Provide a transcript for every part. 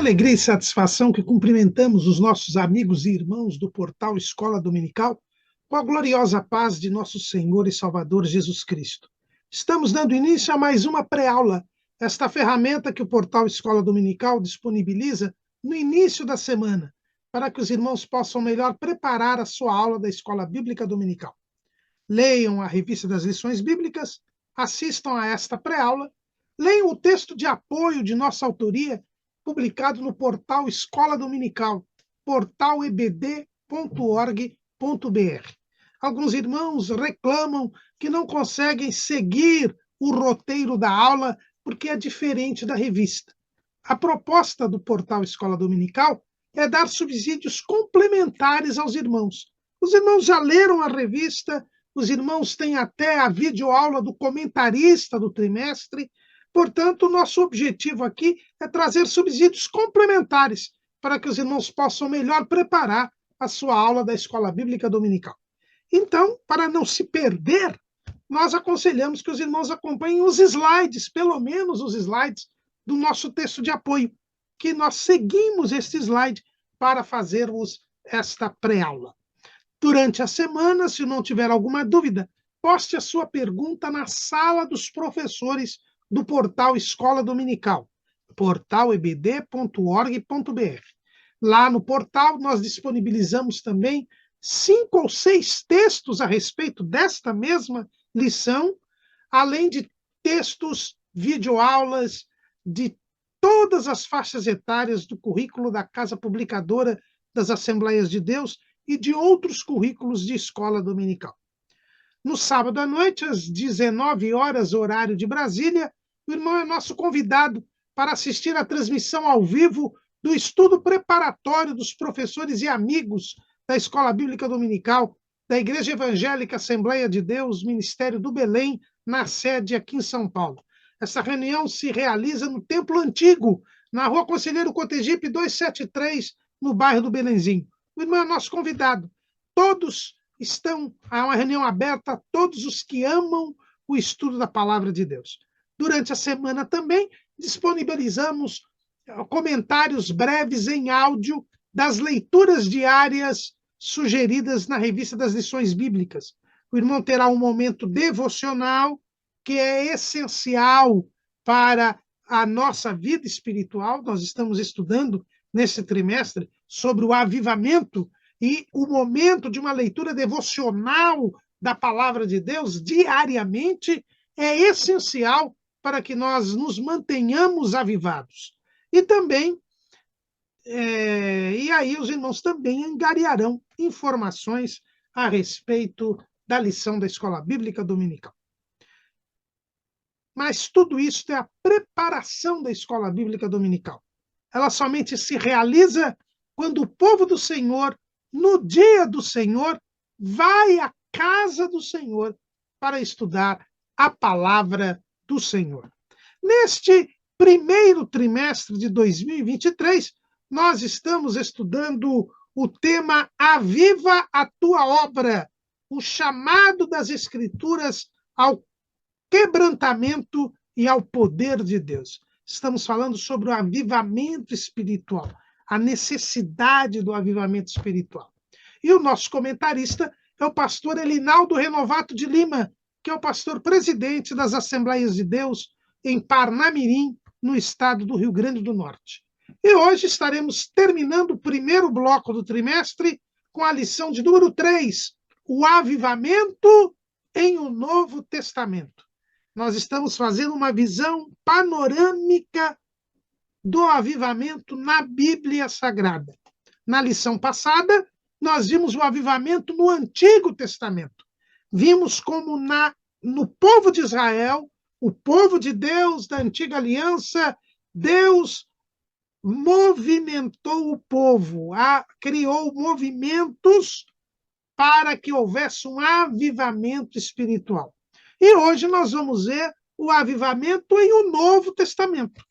alegria e satisfação que cumprimentamos os nossos amigos e irmãos do portal Escola Dominical com a gloriosa paz de nosso Senhor e Salvador Jesus Cristo. Estamos dando início a mais uma pré-aula, esta ferramenta que o portal Escola Dominical disponibiliza no início da semana, para que os irmãos possam melhor preparar a sua aula da Escola Bíblica Dominical. Leiam a revista das lições bíblicas, assistam a esta pré-aula, leiam o texto de apoio de nossa autoria, publicado no portal Escola Dominical, portalebd.org.br. Alguns irmãos reclamam que não conseguem seguir o roteiro da aula porque é diferente da revista. A proposta do portal Escola Dominical é dar subsídios complementares aos irmãos. Os irmãos já leram a revista, os irmãos têm até a videoaula do comentarista do trimestre. Portanto, o nosso objetivo aqui é trazer subsídios complementares para que os irmãos possam melhor preparar a sua aula da Escola Bíblica Dominical. Então, para não se perder, nós aconselhamos que os irmãos acompanhem os slides, pelo menos os slides do nosso texto de apoio, que nós seguimos este slide para fazermos esta pré-aula. Durante a semana, se não tiver alguma dúvida, poste a sua pergunta na sala dos professores do portal Escola Dominical, portalebd.org.br. Lá no portal, nós disponibilizamos também 5 ou 6 textos a respeito desta mesma lição, além de textos, videoaulas de todas as faixas etárias do currículo da Casa Publicadora das Assembleias de Deus e de outros currículos de escola dominical. No sábado à noite, às 19 horas, horário de Brasília, o irmão é nosso convidado para assistir à transmissão ao vivo do estudo preparatório dos professores e amigos da Escola Bíblica Dominical, da Igreja Evangélica Assembleia de Deus, Ministério do Belém, na sede aqui em São Paulo. Essa reunião se realiza no Templo Antigo, na Rua Conselheiro Cotegipe 273, no bairro do Belenzinho. O irmão é nosso convidado. Todos estão, há uma reunião aberta a todos os que amam o estudo da Palavra de Deus. Durante a semana também disponibilizamos comentários breves em áudio das leituras diárias sugeridas na revista das lições bíblicas. O irmão terá um momento devocional que é essencial para a nossa vida espiritual. Nós estamos estudando nesse trimestre sobre o avivamento e o momento de uma leitura devocional da Palavra de Deus diariamente é essencial para que nós nos mantenhamos avivados. E também, e aí os irmãos também angariarão informações a respeito da lição da Escola Bíblica Dominical. Mas tudo isso é a preparação da Escola Bíblica Dominical. Ela somente se realiza quando o povo do Senhor, no dia do Senhor, vai à casa do Senhor para estudar a palavra do Senhor. Neste primeiro trimestre de 2023, nós estamos estudando o tema Aviva a Tua Obra, o chamado das Escrituras ao quebrantamento e ao poder de Deus. Estamos falando sobre o avivamento espiritual, a necessidade do avivamento espiritual. E o nosso comentarista é o pastor Elinaldo Renovato de Lima, que é o pastor presidente das Assembleias de Deus em Parnamirim, no estado do Rio Grande do Norte. E hoje estaremos terminando o primeiro bloco do trimestre com a lição de número 3, o avivamento em o Novo Testamento. Nós estamos fazendo uma visão panorâmica do avivamento na Bíblia Sagrada. Na lição passada, nós vimos o avivamento no Antigo Testamento. Vimos como no povo de Israel, o povo de Deus da Antiga Aliança, Deus movimentou o povo, criou movimentos para que houvesse um avivamento espiritual. E hoje nós vamos ver o avivamento em o Novo Testamento,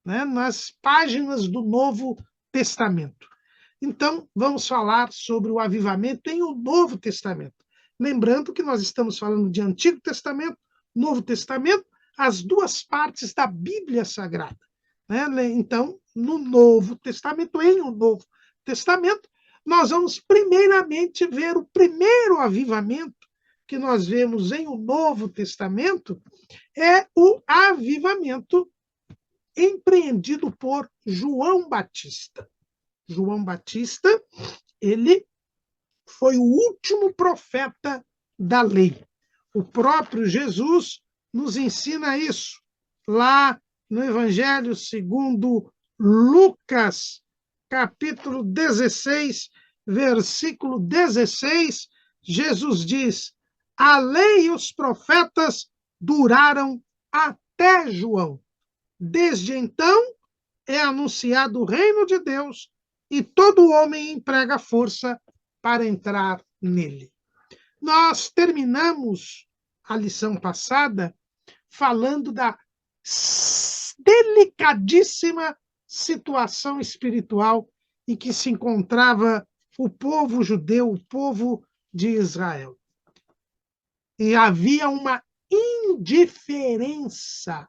né? Nas páginas do Novo Testamento. Então, vamos falar sobre o avivamento em o Novo Testamento. Lembrando que nós estamos falando de Antigo Testamento, Novo Testamento, as duas partes da Bíblia Sagrada. né? Então, no Novo Testamento, em o Novo Testamento, nós vamos primeiramente ver o primeiro avivamento que nós vemos em o Novo Testamento, é o avivamento empreendido por João Batista. João Batista, ele foi o último profeta da lei. O próprio Jesus nos ensina isso. Lá no Evangelho segundo Lucas, capítulo 16, versículo 16, Jesus diz: a lei e os profetas duraram até João. Desde então é anunciado o reino de Deus e todo homem emprega força para entrar nele. Nós terminamos a lição passada falando da delicadíssima situação espiritual em que se encontrava o povo judeu, o povo de Israel. E havia uma indiferença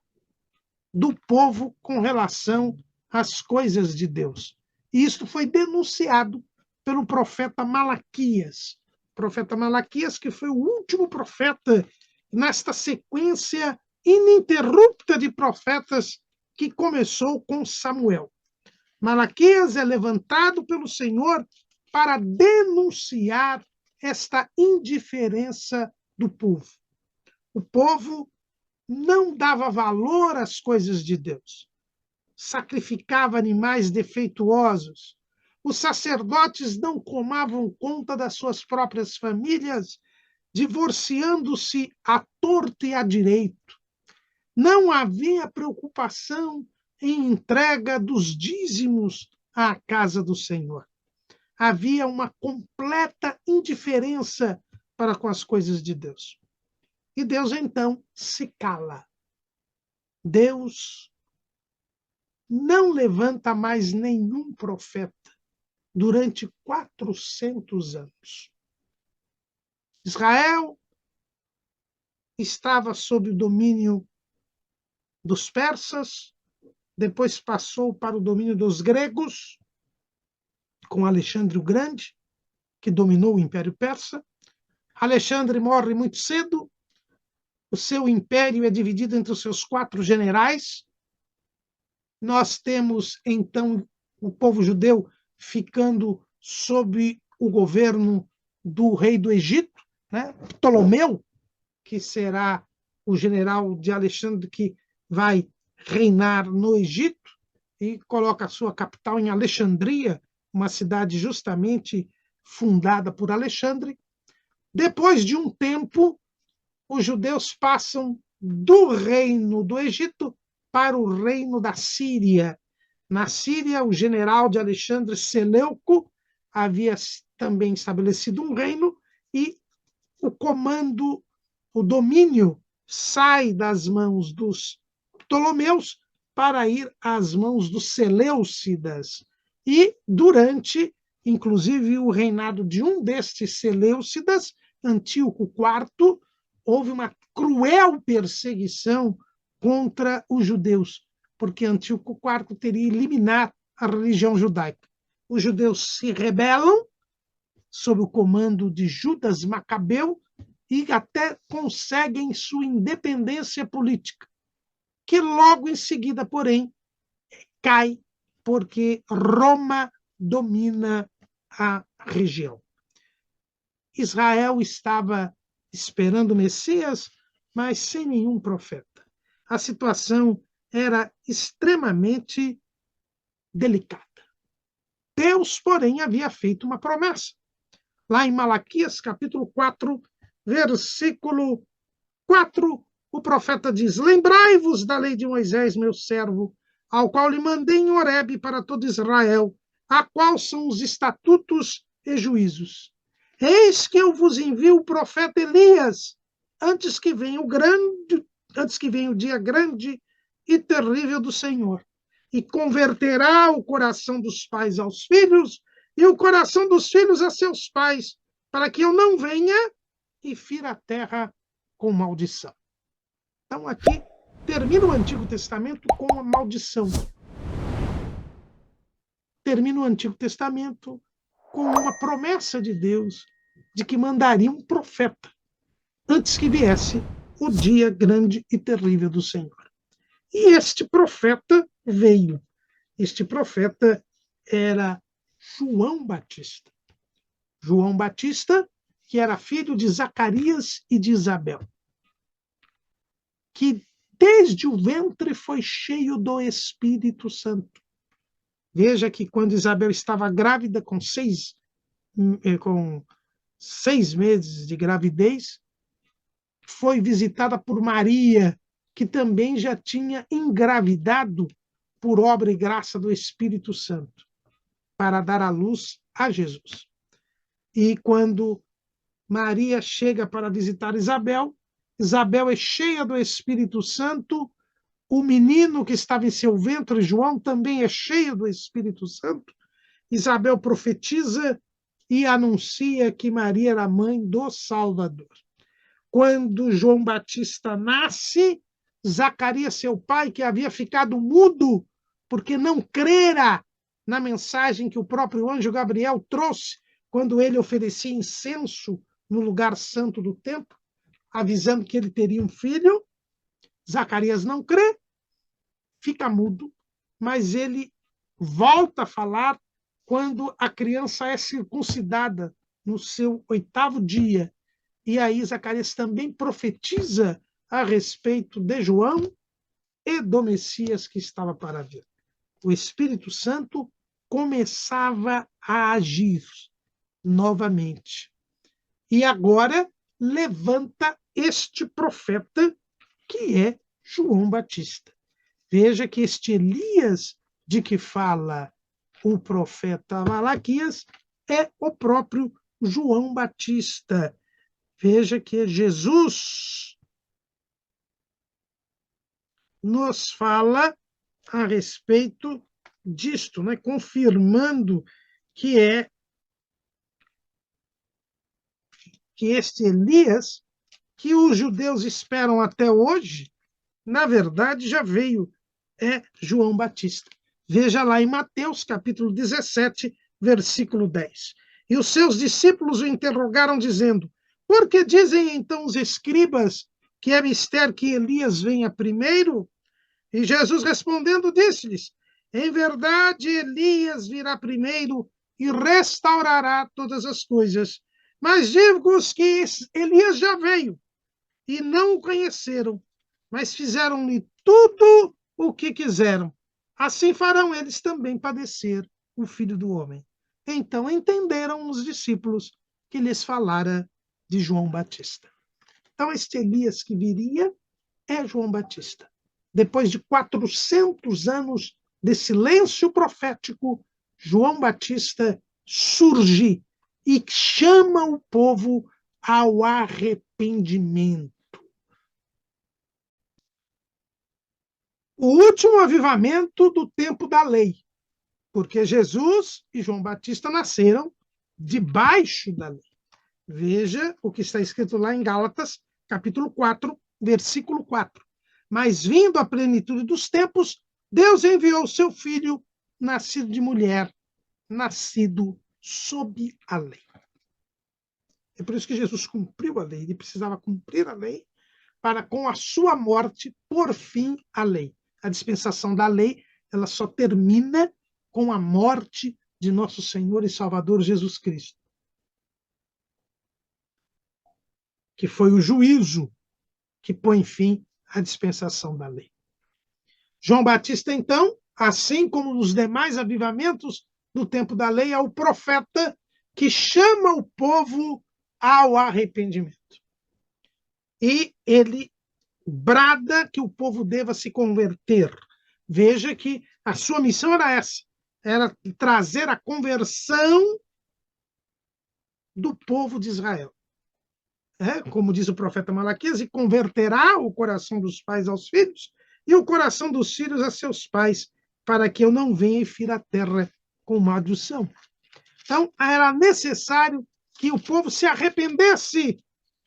do povo com relação às coisas de Deus. E isso foi denunciado pelo profeta Malaquias. O profeta Malaquias, que foi o último profeta nesta sequência ininterrupta de profetas que começou com Samuel. Malaquias é levantado pelo Senhor para denunciar esta indiferença do povo. O povo não dava valor às coisas de Deus, sacrificava animais defeituosos, os sacerdotes não tomavam conta das suas próprias famílias, divorciando-se à torto e à direito. Não havia preocupação em entrega dos dízimos à casa do Senhor. Havia uma completa indiferença para com as coisas de Deus. E Deus, então, se cala. Deus não levanta mais nenhum profeta durante 400 anos. Israel estava sob o domínio dos persas, depois passou para o domínio dos gregos, com Alexandre o Grande, que dominou o Império Persa. Alexandre morre muito cedo, o seu império é dividido entre os seus 4 generais. Nós temos, então, o povo judeu ficando sob o governo do rei do Egito, né? Ptolomeu, que será o general de Alexandre que vai reinar no Egito e coloca a sua capital em Alexandria, uma cidade justamente fundada por Alexandre. Depois de um tempo, os judeus passam do reino do Egito para o reino da Síria. Na Síria, o general de Alexandre, Seleuco, havia também estabelecido um reino e o comando, o domínio, sai das mãos dos Ptolomeus para ir às mãos dos Seleucidas. E durante, inclusive, o reinado de um destes Seleucidas, Antíoco IV, houve uma cruel perseguição contra os judeus, porque Antíoco IV teria eliminado a religião judaica. Os judeus se rebelam sob o comando de Judas Macabeu e até conseguem sua independência política, que logo em seguida, porém, cai porque Roma domina a região. Israel estava esperando o Messias, mas sem nenhum profeta. A situação era extremamente delicada. Deus, porém, havia feito uma promessa. Lá em Malaquias, capítulo 4, versículo 4, o profeta diz: lembrai-vos da lei de Moisés, meu servo, ao qual lhe mandei em Horebe para todo Israel, a qual são os estatutos e juízos. Eis que eu vos envio o profeta Elias, antes que venha o dia grande e terrível do Senhor, e converterá o coração dos pais aos filhos e o coração dos filhos a seus pais, para que eu não venha e fira a terra com maldição. Então aqui termina o Antigo Testamento com uma maldição. termina o Antigo Testamento com uma promessa de Deus de que mandaria um profeta antes que viesse o dia grande e terrível do Senhor. E este profeta veio. Este profeta era João Batista. João Batista, que era filho de Zacarias e de Isabel, que desde o ventre foi cheio do Espírito Santo. Veja que quando Isabel estava grávida, com seis meses de gravidez, foi visitada por Maria, que também já tinha engravidado por obra e graça do Espírito Santo, para dar à luz a Jesus. E quando Maria chega para visitar Isabel, Isabel é cheia do Espírito Santo, o menino que estava em seu ventre, João, também é cheio do Espírito Santo. Isabel profetiza e anuncia que Maria era mãe do Salvador. Quando João Batista nasce, Zacarias, seu pai, que havia ficado mudo porque não crera na mensagem que o próprio anjo Gabriel trouxe quando ele oferecia incenso no lugar santo do templo, avisando que ele teria um filho, Zacarias não crê, fica mudo, mas ele volta a falar quando a criança é circuncidada no seu 8º dia. E aí Zacarias também profetiza a respeito de João e do Messias que estava para vir. O Espírito Santo começava a agir novamente. E agora levanta este profeta, que é João Batista. Veja que este Elias de que fala o profeta Malaquias é o próprio João Batista. Veja que Jesus nos fala a respeito disto, né? Confirmando que este Elias, que os judeus esperam até hoje, na verdade já veio, é João Batista. Veja lá em Mateus, capítulo 17, versículo 10. E os seus discípulos o interrogaram, dizendo: por que dizem então os escribas que é mister que Elias venha primeiro? E Jesus respondendo disse-lhes: em verdade, Elias virá primeiro e restaurará todas as coisas. Mas digo-vos que Elias já veio e não o conheceram, mas fizeram-lhe tudo o que quiseram. Assim farão eles também padecer o Filho do Homem. Então entenderam os discípulos que lhes falara de João Batista. Então este Elias que viria é João Batista. Depois de 400 anos de silêncio profético, João Batista surge e chama o povo ao arrependimento. O último avivamento do tempo da lei, porque Jesus e João Batista nasceram debaixo da lei. Veja o que está escrito lá em Gálatas, capítulo 4, versículo 4. Mas vindo a plenitude dos tempos, Deus enviou seu filho, nascido de mulher, nascido sob a lei. É por isso que Jesus cumpriu a lei. Ele precisava cumprir a lei para, com a sua morte, pôr fim à lei. A dispensação da lei, ela só termina com a morte de nosso Senhor e Salvador Jesus Cristo, que foi o juízo que põe fim à dispensação da lei. João Batista, então, assim como nos demais avivamentos do tempo da lei, é o profeta que chama o povo ao arrependimento. E ele brada que o povo deva se converter. Veja que a sua missão era essa, era trazer a conversão do povo de Israel. Como diz o profeta Malaquias, e converterá o coração dos pais aos filhos e o coração dos filhos a seus pais, para que eu não venha e fira a terra com maldição. Então, era necessário que o povo se arrependesse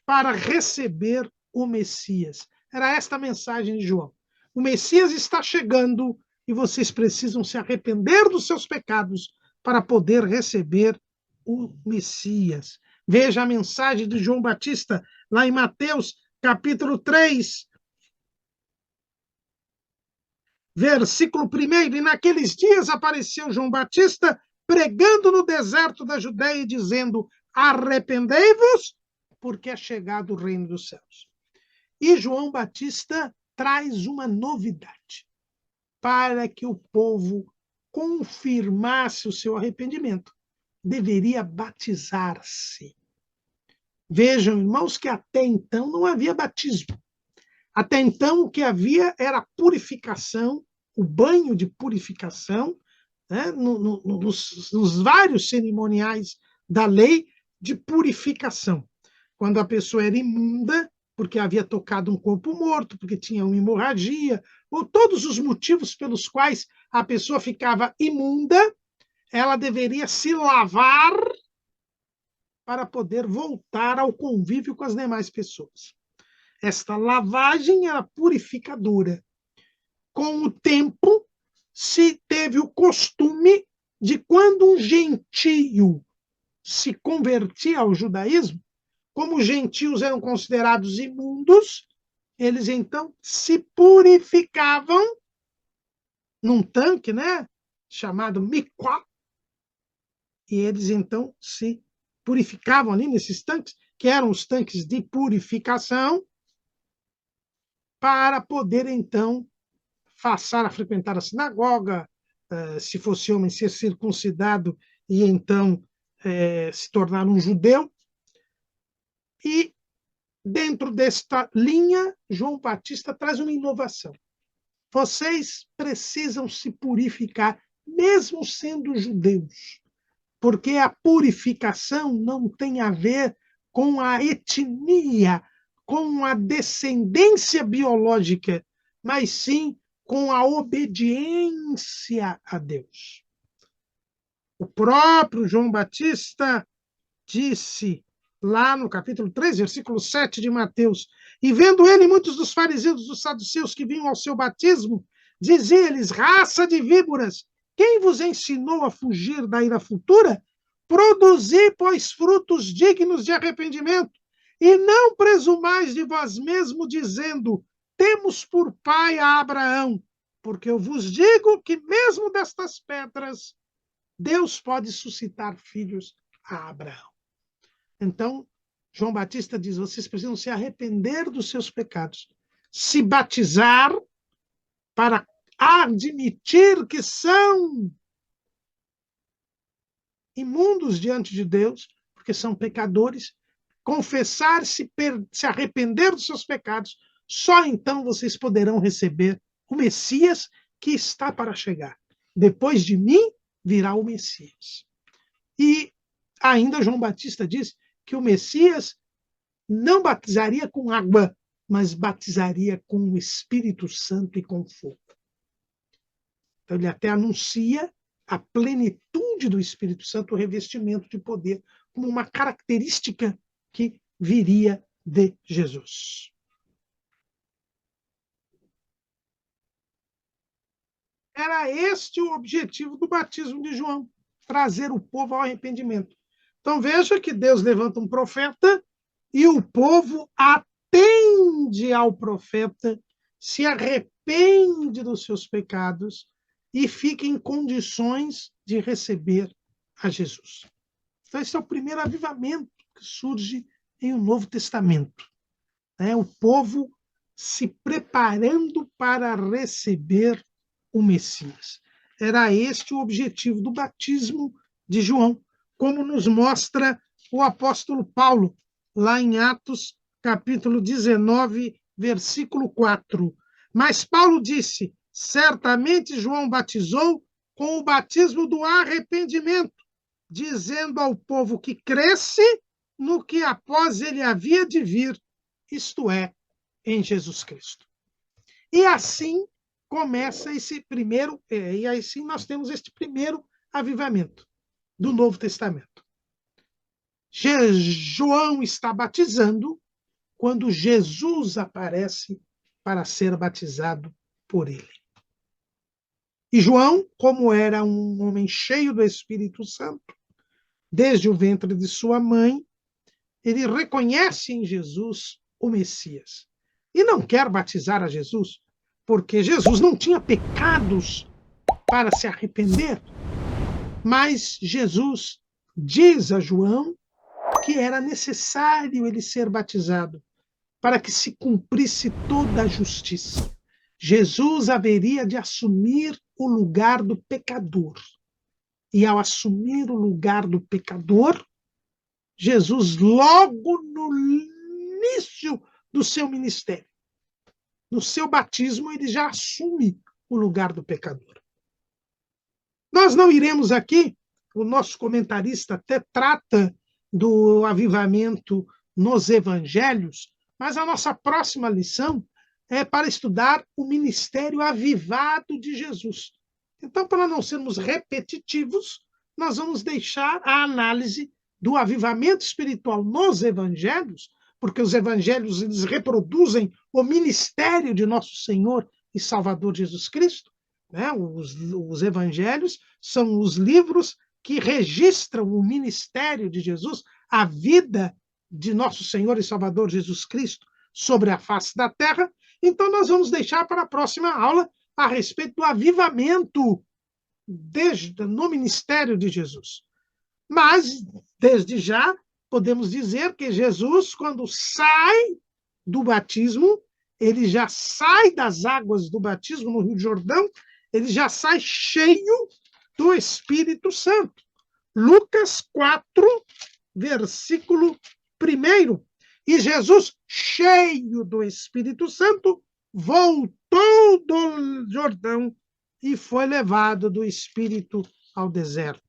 para receber o Messias. Era esta a mensagem de João. O Messias está chegando e vocês precisam se arrepender dos seus pecados para poder receber o Messias. Veja a mensagem de João Batista, lá em Mateus, capítulo 3, versículo 1. E naqueles dias apareceu João Batista pregando no deserto da Judéia, dizendo: arrependei-vos, porque é chegado o reino dos céus. E João Batista traz uma novidade para que o povo confirmasse o seu arrependimento. Deveria batizar-se. Vejam, irmãos, que até então não havia batismo. Até então o que havia era purificação, o banho de purificação, né, nos vários cerimoniais da lei de purificação. Quando a pessoa era imunda, porque havia tocado um corpo morto, porque tinha uma hemorragia, ou todos os motivos pelos quais a pessoa ficava imunda, ela deveria se lavar para poder voltar ao convívio com as demais pessoas. Esta lavagem era purificadora. Com o tempo, se teve o costume de, quando um gentio se convertia ao judaísmo, como os gentios eram considerados imundos, eles então se purificavam num tanque, né, chamado mikvah, e eles então se purificavam ali nesses tanques, que eram os tanques de purificação, para poder então passar a frequentar a sinagoga, se fosse homem, ser circuncidado e então se tornar um judeu. E dentro desta linha, João Batista traz uma inovação. Vocês precisam se purificar, mesmo sendo judeus, porque a purificação não tem a ver com a etnia, com a descendência biológica, mas sim com a obediência a Deus. O próprio João Batista disse lá no capítulo 3, versículo 7 de Mateus: e vendo ele muitos dos fariseus e dos saduceus que vinham ao seu batismo, dizia-lhes: raça de víboras, quem vos ensinou a fugir da ira futura? Produzi, pois, frutos dignos de arrependimento, e não presumais de vós mesmo, dizendo: temos por pai a Abraão, porque eu vos digo que mesmo destas pedras Deus pode suscitar filhos a Abraão. Então, João Batista diz: vocês precisam se arrepender dos seus pecados, se batizar para admitir que são imundos diante de Deus, porque são pecadores, confessar, se arrepender dos seus pecados, só então vocês poderão receber o Messias que está para chegar. Depois de mim virá o Messias. E ainda João Batista diz que o Messias não batizaria com água, mas batizaria com o Espírito Santo e com fogo. Então ele até anuncia a plenitude do Espírito Santo, o revestimento de poder, como uma característica que viria de Jesus. Era este o objetivo do batismo de João, trazer o povo ao arrependimento. Então veja que Deus levanta um profeta e o povo atende ao profeta, se arrepende dos seus pecados e fica em condições de receber a Jesus. Então esse é o primeiro avivamento que surge em um Novo Testamento. O povo se preparando para receber o Messias. Era este o objetivo do batismo de João, como nos mostra o apóstolo Paulo, lá em Atos, capítulo 19, versículo 4. Mas Paulo disse: certamente João batizou com o batismo do arrependimento, dizendo ao povo que cresce no que após ele havia de vir, isto é, em Jesus Cristo. E assim começa esse primeiro, e assim nós temos este primeiro avivamento do Novo Testamento. João está batizando quando Jesus aparece para ser batizado por ele. E João, como era um homem cheio do Espírito Santo, desde o ventre de sua mãe, ele reconhece em Jesus o Messias. E não quer batizar a Jesus, porque Jesus não tinha pecados para se arrepender. Mas Jesus diz a João que era necessário ele ser batizado para que se cumprisse toda a justiça. Jesus haveria de assumir o lugar do pecador. E ao assumir o lugar do pecador, Jesus, logo no início do seu ministério, no seu batismo, ele já assume o lugar do pecador. Nós não iremos aqui, o nosso comentarista até trata do avivamento nos evangelhos, mas a nossa próxima lição é para estudar o ministério avivado de Jesus. Então, para não sermos repetitivos, nós vamos deixar a análise do avivamento espiritual nos evangelhos, porque os evangelhos eles reproduzem o ministério de nosso Senhor e Salvador Jesus Cristo. Né? Os evangelhos são os livros que registram o ministério de Jesus, a vida de nosso Senhor e Salvador Jesus Cristo sobre a face da terra. Então, nós vamos deixar para a próxima aula a respeito do avivamento no ministério de Jesus. Mas, desde já, podemos dizer que Jesus, quando sai do batismo, ele já sai das águas do batismo no Rio Jordão, ele já sai cheio do Espírito Santo. Lucas 4, versículo 1. E Jesus, cheio do Espírito Santo, voltou do Jordão e foi levado do Espírito ao deserto.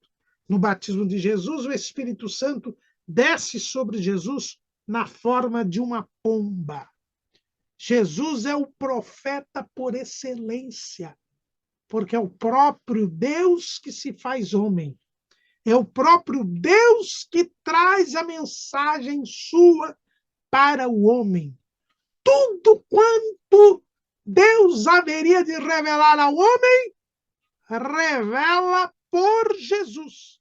No batismo de Jesus, o Espírito Santo desce sobre Jesus na forma de uma pomba. Jesus é o profeta por excelência, porque é o próprio Deus que se faz homem. É o próprio Deus que traz a mensagem sua para o homem. Tudo quanto Deus haveria de revelar ao homem, revela por Jesus.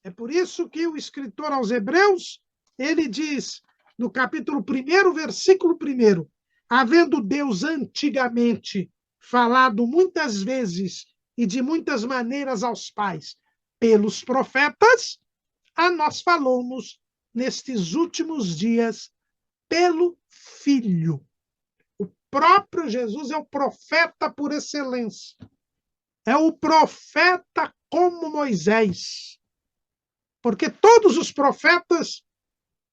É por isso que o escritor aos Hebreus, ele diz, no capítulo 1, versículo 1, havendo Deus antigamente falado muitas vezes e de muitas maneiras aos pais pelos profetas, a nós falou-nos nestes últimos dias pelo Filho. O próprio Jesus é o profeta por excelência. É o profeta como Moisés. Porque todos os profetas,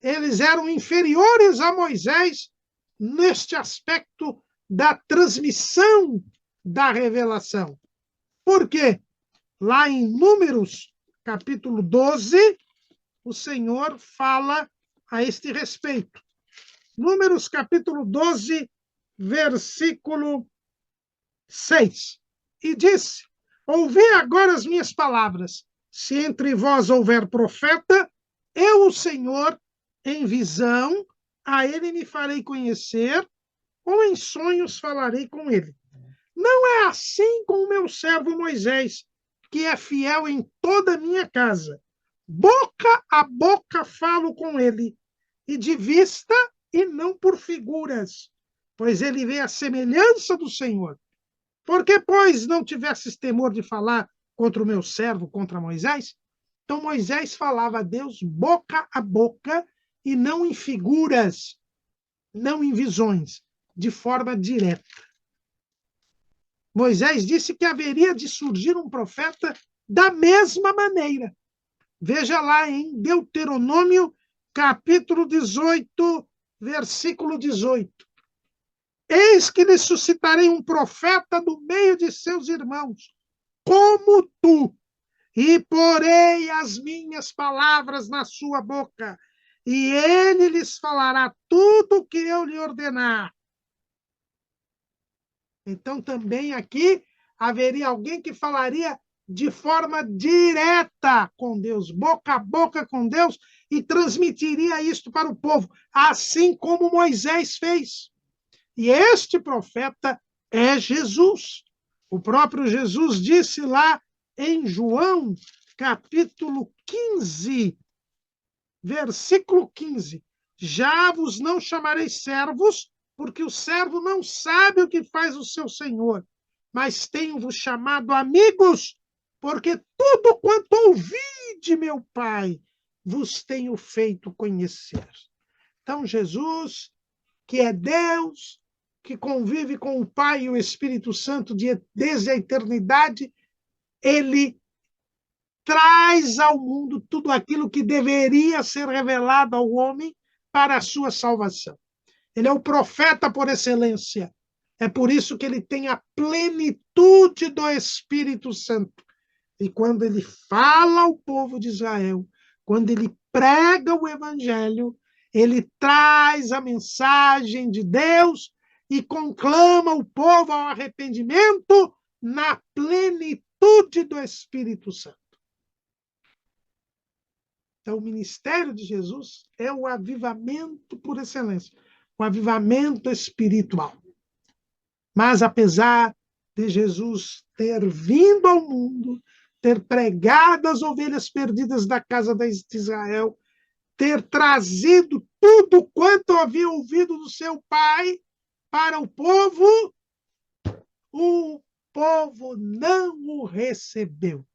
eles eram inferiores a Moisés neste aspecto da transmissão da revelação. Por quê? Lá em Números, capítulo 12, o Senhor fala a este respeito. Números, capítulo 12, versículo 6. E disse: ouvi agora as minhas palavras. Se entre vós houver profeta, eu, o Senhor, em visão, a ele me farei conhecer, ou em sonhos falarei com ele. Não é assim com o meu servo Moisés, que é fiel em toda a minha casa. Boca a boca falo com ele, e de vista e não por figuras, pois ele vê a semelhança do Senhor. Por que, pois, não tivesses temor de falar contra o meu servo, contra Moisés? Então Moisés falava a Deus boca a boca e não em figuras, não em visões, de forma direta. Moisés disse que haveria de surgir um profeta da mesma maneira. Veja lá em Deuteronômio, capítulo 18, versículo 18. Eis que lhe suscitarei um profeta do meio de seus irmãos, como tu, e porei as minhas palavras na sua boca, e ele lhes falará tudo o que eu lhe ordenar. Então, também aqui haveria alguém que falaria de forma direta com Deus, boca a boca com Deus, e transmitiria isto para o povo, assim como Moisés fez. E este profeta é Jesus. O próprio Jesus disse lá em João, capítulo 15, versículo 15: já vos não chamarei servos, porque o servo não sabe o que faz o seu senhor, mas tenho-vos chamado amigos, porque tudo quanto ouvi de meu Pai vos tenho feito conhecer. Então, Jesus, que é Deus, que convive com o Pai e o Espírito Santo desde a eternidade, ele traz ao mundo tudo aquilo que deveria ser revelado ao homem para a sua salvação. Ele é o profeta por excelência. É por isso que ele tem a plenitude do Espírito Santo. E quando ele fala ao povo de Israel, quando ele prega o evangelho, ele traz a mensagem de Deus e conclama o povo ao arrependimento na plenitude do Espírito Santo. Então, o ministério de Jesus é o avivamento por excelência, o avivamento espiritual. Mas, apesar de Jesus ter vindo ao mundo, ter pregado as ovelhas perdidas da casa de Israel, ter trazido tudo quanto havia ouvido do seu Pai para o povo não o recebeu.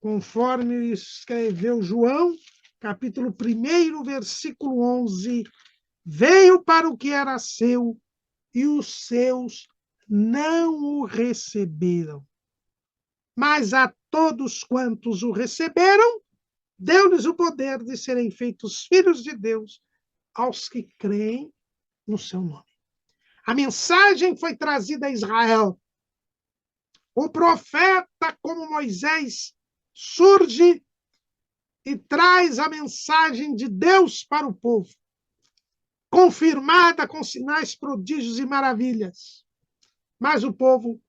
Conforme escreveu João, capítulo 1, versículo 11, veio para o que era seu, e os seus não o receberam. Mas a todos quantos o receberam, deu-lhes o poder de serem feitos filhos de Deus, aos que creem no seu nome. A mensagem foi trazida a Israel. O profeta, como Moisés, surge e traz a mensagem de Deus para o povo, confirmada com sinais, prodígios e maravilhas. Mas o povo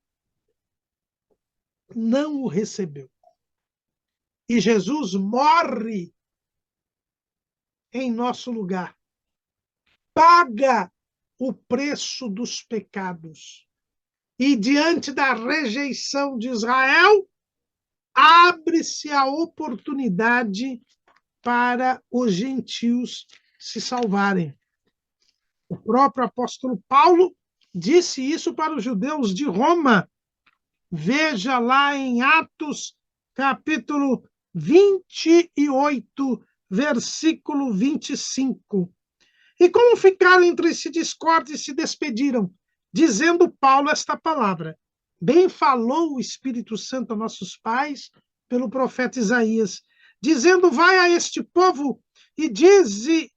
não o recebeu. E Jesus morre em nosso lugar. Paga o preço dos pecados. E diante da rejeição de Israel, abre-se a oportunidade para os gentios se salvarem. O próprio apóstolo Paulo disse isso para os judeus de Roma. Veja lá em Atos, capítulo 28, versículo 25. E como ficaram entre si discordes e se despediram, dizendo Paulo esta palavra: bem falou o Espírito Santo a nossos pais pelo profeta Isaías, dizendo: vai a este povo e dize: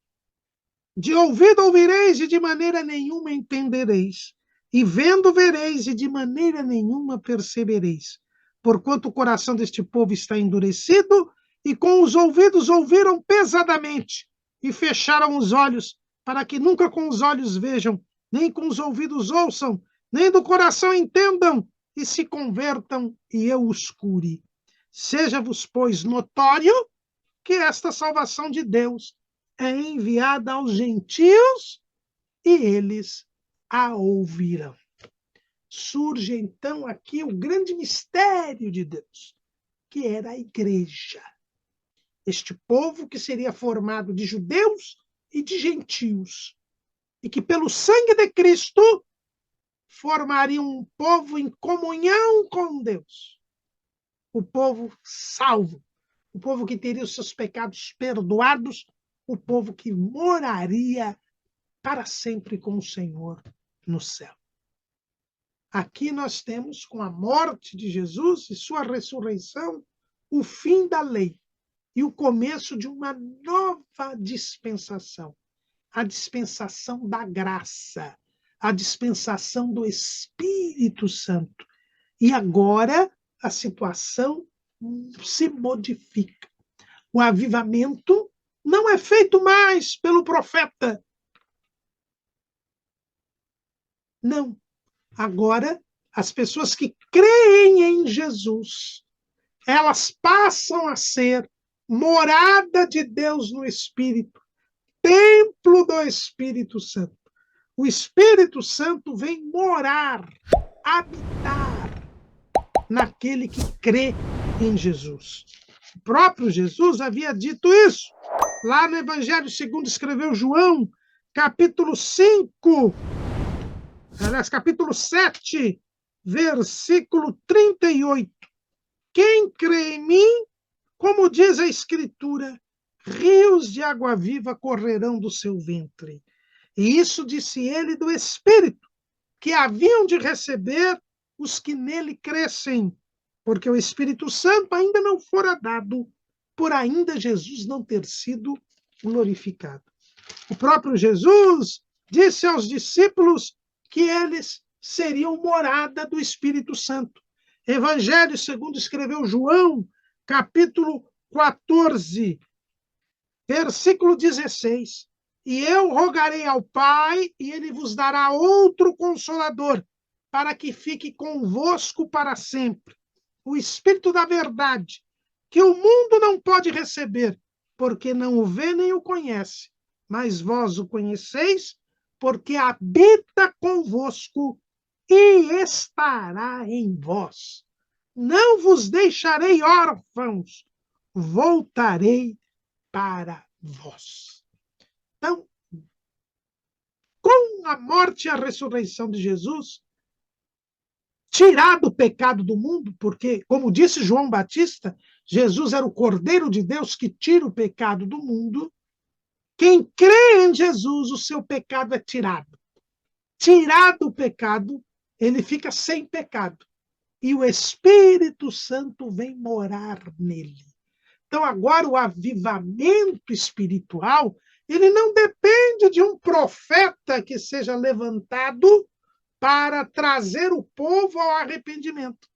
de ouvido ouvireis e de maneira nenhuma entendereis, e vendo vereis e de maneira nenhuma percebereis, porquanto o coração deste povo está endurecido, e com os ouvidos ouviram pesadamente, e fecharam os olhos, para que nunca com os olhos vejam, nem com os ouvidos ouçam, nem do coração entendam, e se convertam, e eu os cure. Seja-vos, pois, notório que esta salvação de Deus é enviada aos gentios, e eles a ouvirão. Surge, então, aqui o grande mistério de Deus, que era a igreja. Este povo que seria formado de judeus e de gentios, e que pelo sangue de Cristo formaria um povo em comunhão com Deus. O povo salvo, o povo que teria os seus pecados perdoados, o povo que moraria para sempre com o Senhor no céu. Aqui nós temos, com a morte de Jesus e sua ressurreição, o fim da lei e o começo de uma nova dispensação, a dispensação da graça, a dispensação do Espírito Santo. E agora a situação se modifica. O avivamento não é feito mais pelo profeta. Não. Agora, as pessoas que creem em Jesus, elas passam a ser morada de Deus no Espírito, templo do Espírito Santo. O Espírito Santo vem morar, habitar naquele que crê em Jesus. O próprio Jesus havia dito isso. Lá no Evangelho segundo escreveu João, capítulo 5, aliás, capítulo 7, versículo 38. Quem crê em mim, como diz a Escritura, rios de água viva correrão do seu ventre. E isso disse ele do Espírito, que haviam de receber os que nele crescem, porque o Espírito Santo ainda não fora dado, por ainda Jesus não ter sido glorificado. O próprio Jesus disse aos discípulos que eles seriam morada do Espírito Santo. Evangelho segundo escreveu João, capítulo 14, versículo 16. E eu rogarei ao Pai, e ele vos dará outro consolador, para que fique convosco para sempre. O Espírito da verdade, que o mundo não pode receber, porque não o vê nem o conhece. Mas vós o conheceis, porque habita convosco e estará em vós. Não vos deixarei órfãos, voltarei para vós. Então, com a morte e a ressurreição de Jesus, tirado o pecado do mundo, porque, como disse João Batista, Jesus era o Cordeiro de Deus que tira o pecado do mundo. Quem crê em Jesus, o seu pecado é tirado. Tirado o pecado, ele fica sem pecado. E o Espírito Santo vem morar nele. Então, agora, o avivamento espiritual, ele não depende de um profeta que seja levantado para trazer o povo ao arrependimento.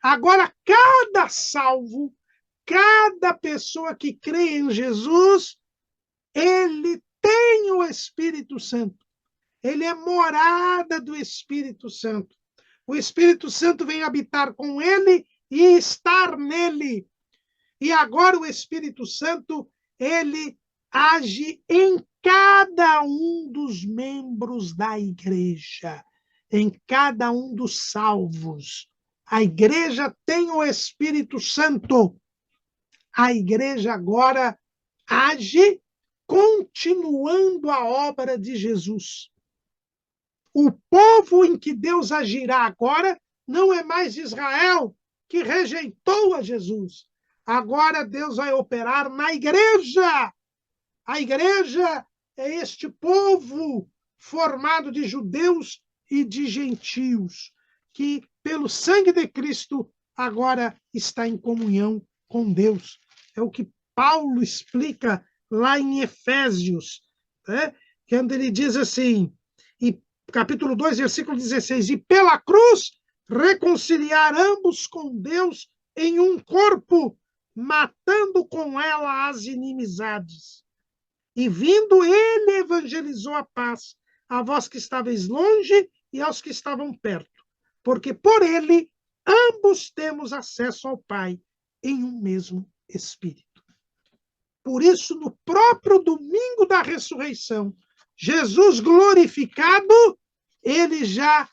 Agora, cada salvo, cada pessoa que crê em Jesus, ele tem o Espírito Santo. Ele é morada do Espírito Santo. O Espírito Santo vem habitar com ele e estar nele. E agora o Espírito Santo, ele age em cada um dos membros da igreja, em cada um dos salvos. A igreja tem o Espírito Santo. A igreja agora age continuando a obra de Jesus. O povo em que Deus agirá agora não é mais Israel, que rejeitou a Jesus. Agora Deus vai operar na igreja. A igreja é este povo formado de judeus e de gentios, que pelo sangue de Cristo agora está em comunhão com Deus. É o que Paulo explica lá em Efésios, né? Quando ele diz assim, capítulo 2, versículo 16, e pela cruz reconciliar ambos com Deus em um corpo, matando com ela as inimizades. E vindo ele evangelizou a paz a vós que estáveis longe e aos que estavam perto, porque por ele ambos temos acesso ao Pai em um mesmo Espírito. Por isso, no próprio domingo da ressurreição, Jesus glorificado, ele já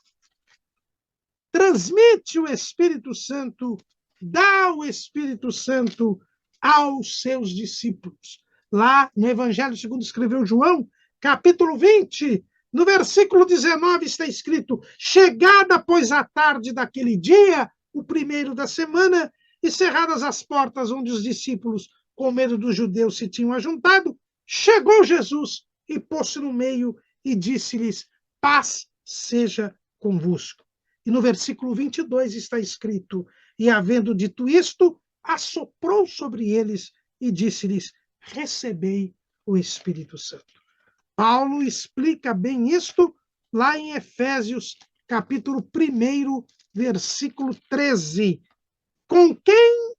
transmite o Espírito Santo, dá o Espírito Santo aos seus discípulos. Lá no Evangelho segundo escreveu João, capítulo 20, no versículo 19 está escrito: chegada, pois, a tarde daquele dia, o primeiro da semana, e cerradas as portas onde os discípulos, com medo dos judeus, se tinham ajuntado, chegou Jesus e pôs-se no meio e disse-lhes: paz seja convosco. E no versículo 22 está escrito: e havendo dito isto, assoprou sobre eles e disse-lhes: recebei o Espírito Santo. Paulo explica bem isto lá em Efésios, capítulo 1, versículo 13.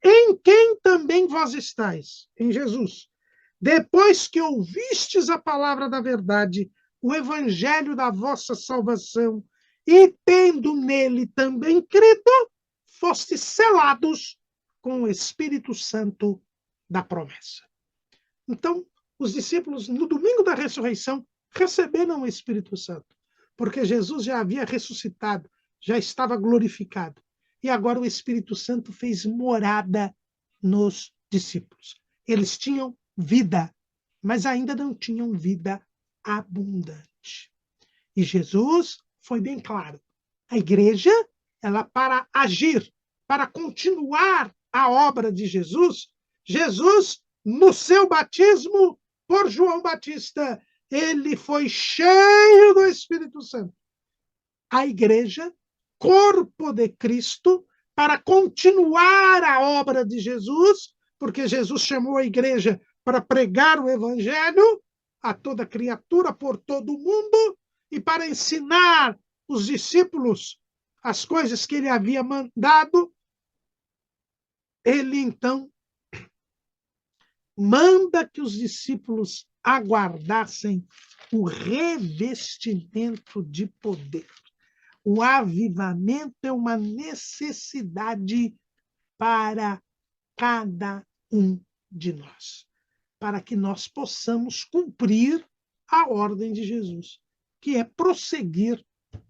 Em quem também vós estáis? Em Jesus. Depois que ouvistes a palavra da verdade, o evangelho da vossa salvação, e tendo nele também crido, fostes selados com o Espírito Santo da promessa. Então, os discípulos, no domingo da ressurreição, receberam o Espírito Santo, porque Jesus já havia ressuscitado, já estava glorificado. e agora o Espírito Santo fez morada nos discípulos. Eles tinham vida, mas ainda não tinham vida abundante. E Jesus foi bem claro. A igreja, ela para agir, para continuar a obra de Jesus, Jesus, no seu batismo por João Batista, ele foi cheio do Espírito Santo. A igreja, corpo de Cristo, para continuar a obra de Jesus, porque Jesus chamou a igreja para pregar o evangelho a toda criatura por todo o mundo e para ensinar os discípulos as coisas que ele havia mandado. Ele então manda que os discípulos aguardassem o revestimento de poder. O avivamento é uma necessidade para cada um de nós, para que nós possamos cumprir a ordem de Jesus, que é prosseguir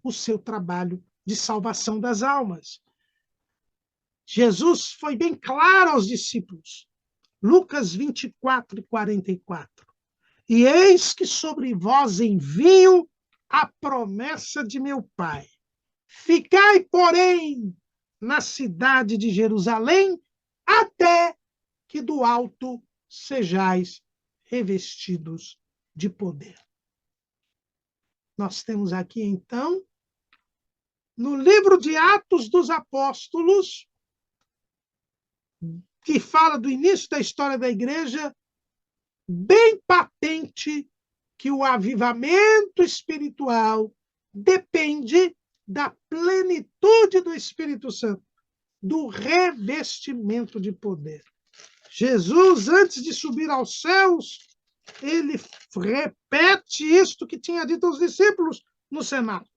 o seu trabalho de salvação das almas. Jesus foi bem claro aos discípulos. Lucas 24 e 44. E eis que sobre vós envio a promessa de meu Pai. Ficai, porém, na cidade de Jerusalém, até que do alto sejais revestidos de poder. Nós temos aqui, então, no livro de Atos dos Apóstolos, que fala do início da história da igreja, bem patente que o avivamento espiritual depende da plenitude do Espírito Santo, do revestimento de poder. Jesus, antes de subir aos céus, ele repete isto que tinha dito aos discípulos no cenáculo.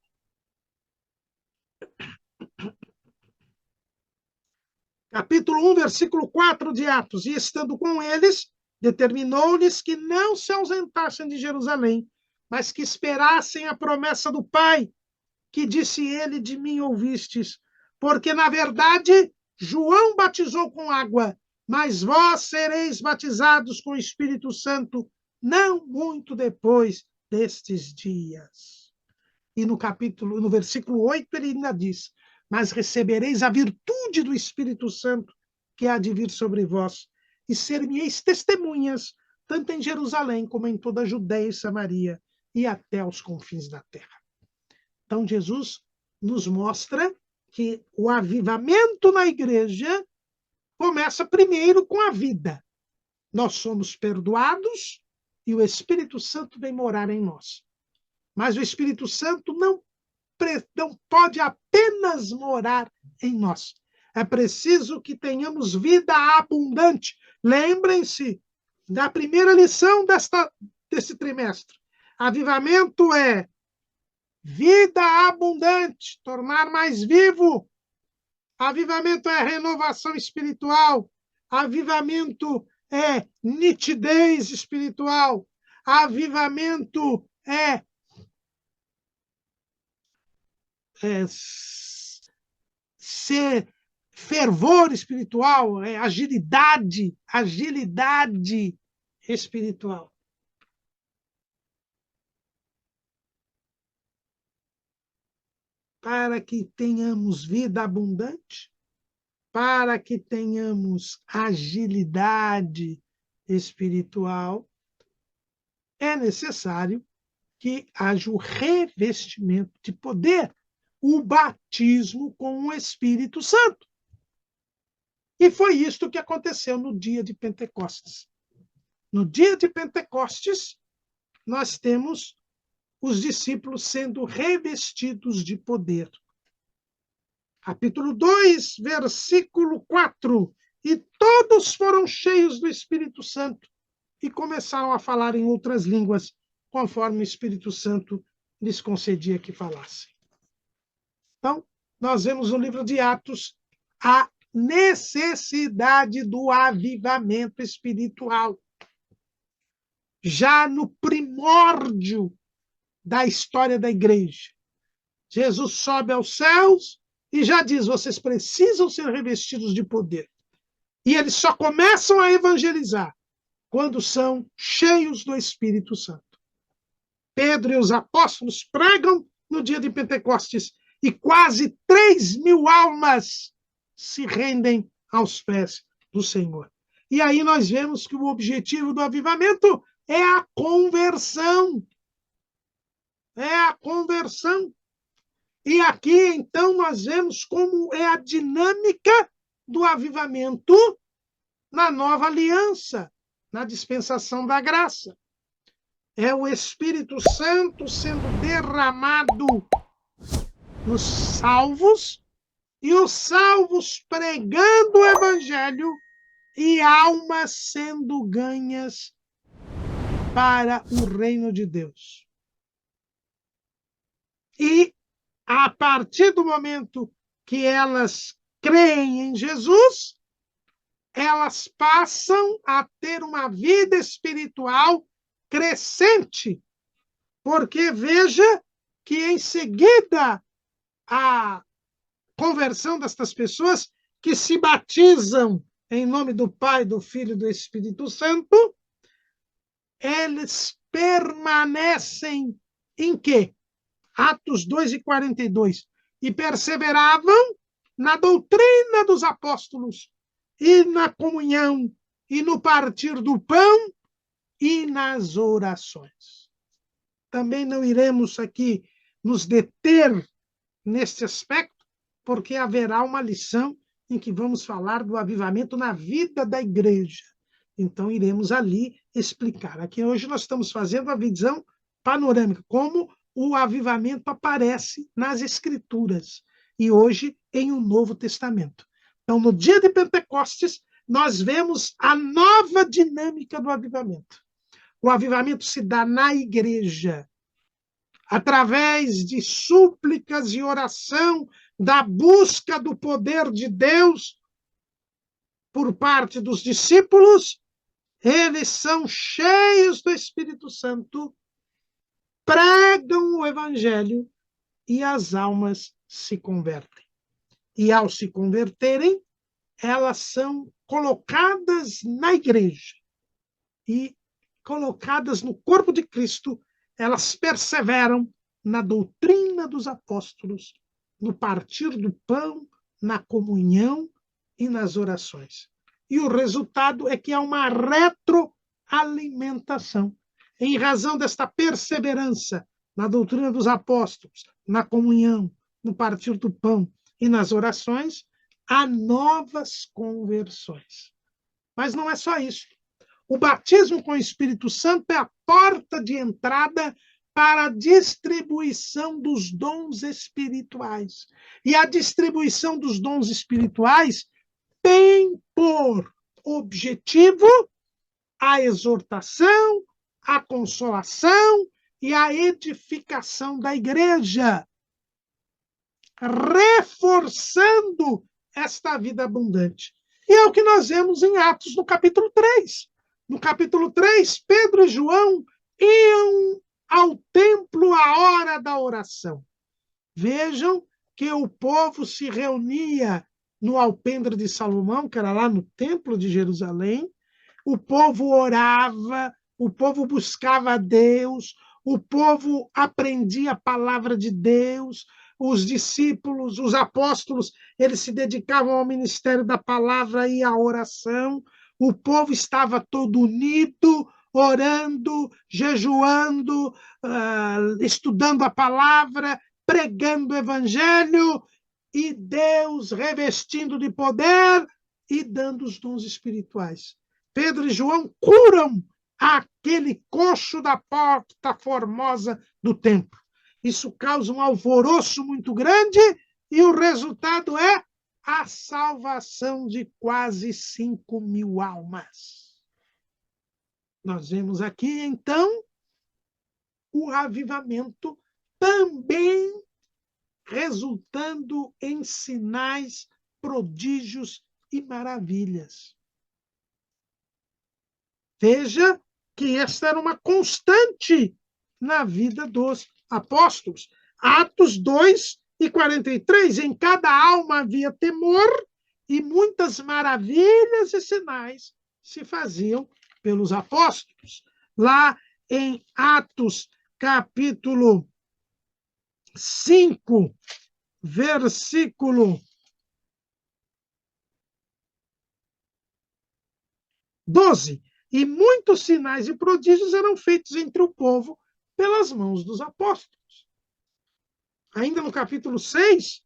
Capítulo 1, versículo 4 de Atos. E estando com eles, determinou-lhes que não se ausentassem de Jerusalém, mas que esperassem a promessa do Pai, que disse ele: de mim ouvistes. Porque, na verdade, João batizou com água, mas vós sereis batizados com o Espírito Santo não muito depois destes dias. E no versículo 8, ele ainda diz: mas recebereis a virtude do Espírito Santo que há de vir sobre vós, e ser-me-eis testemunhas, tanto em Jerusalém como em toda a Judéia e Samaria, e até aos confins da terra. Então, Jesus nos mostra que o avivamento na igreja começa primeiro com a vida. Nós somos perdoados e o Espírito Santo vem morar em nós. Mas o Espírito Santo não pode apenas morar em nós. É preciso que tenhamos vida abundante. Lembrem-se da primeira lição desse trimestre. Avivamento é vida abundante, tornar mais vivo. Avivamento é renovação espiritual. Avivamento é nitidez espiritual. Avivamento é ser fervor espiritual, agilidade espiritual. Para que tenhamos vida abundante, para que tenhamos agilidade espiritual, é necessário que haja o revestimento de poder, o batismo com o Espírito Santo. E foi isto que aconteceu no dia de Pentecostes. No dia de Pentecostes, nós temos os discípulos sendo revestidos de poder. Capítulo 2, versículo 4. E todos foram cheios do Espírito Santo e começaram a falar em outras línguas, conforme o Espírito Santo lhes concedia que falassem. Então, nós vemos no livro de Atos a necessidade do avivamento espiritual. Já no primórdio da história da igreja, Jesus sobe aos céus e já diz, vocês precisam ser revestidos de poder. E eles só começam a evangelizar quando são cheios do Espírito Santo. Pedro e os apóstolos pregam no dia de Pentecostes e quase 3.000 almas se rendem aos pés do Senhor. E aí nós vemos que o objetivo do avivamento é a conversão. É a conversão. E aqui, então, nós vemos como é a dinâmica do avivamento na nova aliança, na dispensação da graça. É o Espírito Santo sendo derramado nos salvos, e os salvos pregando o evangelho e almas sendo ganhas para o reino de Deus. E a partir do momento que elas creem em Jesus, elas passam a ter uma vida espiritual crescente, porque veja que em seguida a conversão destas pessoas que se batizam em nome do Pai, do Filho e do Espírito Santo, eles permanecem em quê? Atos 2:42. E perseveravam na doutrina dos apóstolos, e na comunhão, e no partir do pão, e nas orações. Também não iremos aqui nos deter neste aspecto, porque haverá uma lição em que vamos falar do avivamento na vida da igreja. Então, iremos ali explicar. Aqui hoje nós estamos fazendo a visão panorâmica, como o avivamento aparece nas Escrituras, e hoje em um Novo Testamento. Então, no dia de Pentecostes, nós vemos a nova dinâmica do avivamento. O avivamento se dá na igreja, através de súplicas e oração, da busca do poder de Deus por parte dos discípulos. Eles são cheios do Espírito Santo, pregam o evangelho e as almas se convertem. E ao se converterem, elas são colocadas na igreja e colocadas no corpo de Cristo. Elas perseveram na doutrina dos apóstolos, no partir do pão, na comunhão e nas orações. E o resultado é que há uma retroalimentação. Em razão desta perseverança na doutrina dos apóstolos, na comunhão, no partir do pão e nas orações, há novas conversões. Mas não é só isso. O batismo com o Espírito Santo é a porta de entrada para a distribuição dos dons espirituais. E a distribuição dos dons espirituais tem por objetivo a exortação, a consolação e a edificação da igreja, reforçando esta vida abundante. E é o que nós vemos em Atos, no capítulo 3. No capítulo 3, Pedro e João iam ao templo à hora da oração. Vejam que o povo se reunia no alpendre de Salomão, que era lá no templo de Jerusalém. O povo orava, o povo buscava a Deus, o povo aprendia a palavra de Deus, os discípulos, os apóstolos, eles se dedicavam ao ministério da palavra e à oração. O povo estava todo unido, orando, jejuando, estudando a palavra, pregando o evangelho, e Deus revestindo de poder e dando os dons espirituais. Pedro e João curam aquele coxo da porta formosa do templo. Isso causa um alvoroço muito grande, e o resultado é a salvação de quase 5.000 almas. Nós vemos aqui, então, o avivamento também resultando em sinais, prodígios e maravilhas. Veja que esta era uma constante na vida dos apóstolos. Atos 2, e 43, em cada alma havia temor, e muitas maravilhas e sinais se faziam pelos apóstolos. Lá em Atos, capítulo 5, versículo 12. E muitos sinais e prodígios eram feitos entre o povo pelas mãos dos apóstolos. Ainda no capítulo 6,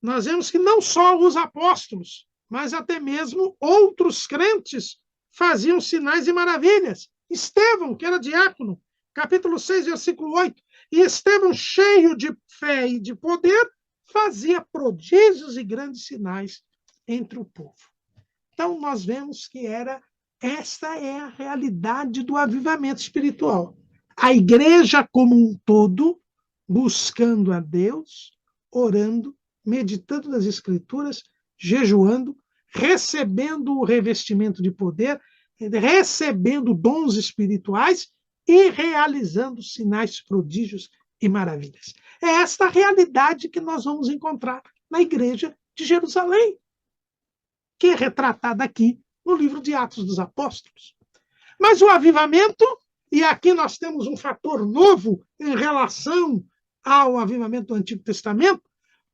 nós vemos que não só os apóstolos, mas até mesmo outros crentes faziam sinais e maravilhas. Estevão, que era diácono, capítulo 6, versículo 8. E Estevão, cheio de fé e de poder, fazia prodígios e grandes sinais entre o povo. Então, nós vemos que esta é a realidade do avivamento espiritual. A igreja como um todo, buscando a Deus, orando, meditando nas Escrituras, jejuando, recebendo o revestimento de poder, recebendo dons espirituais e realizando sinais, prodígios e maravilhas. É esta a realidade que nós vamos encontrar na igreja de Jerusalém, que é retratada aqui no livro de Atos dos Apóstolos. Mas o avivamento, e aqui nós temos um fator novo em relação ao avivamento do Antigo Testamento,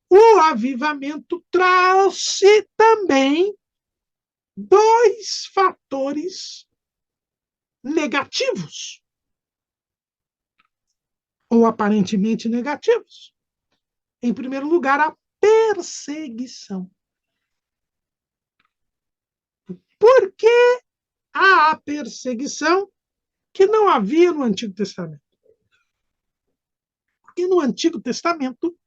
o avivamento trouxe também dois fatores negativos, ou aparentemente negativos. Em primeiro lugar, a perseguição. Por que a perseguição que não havia no Antigo Testamento? Porque no Antigo Testamento,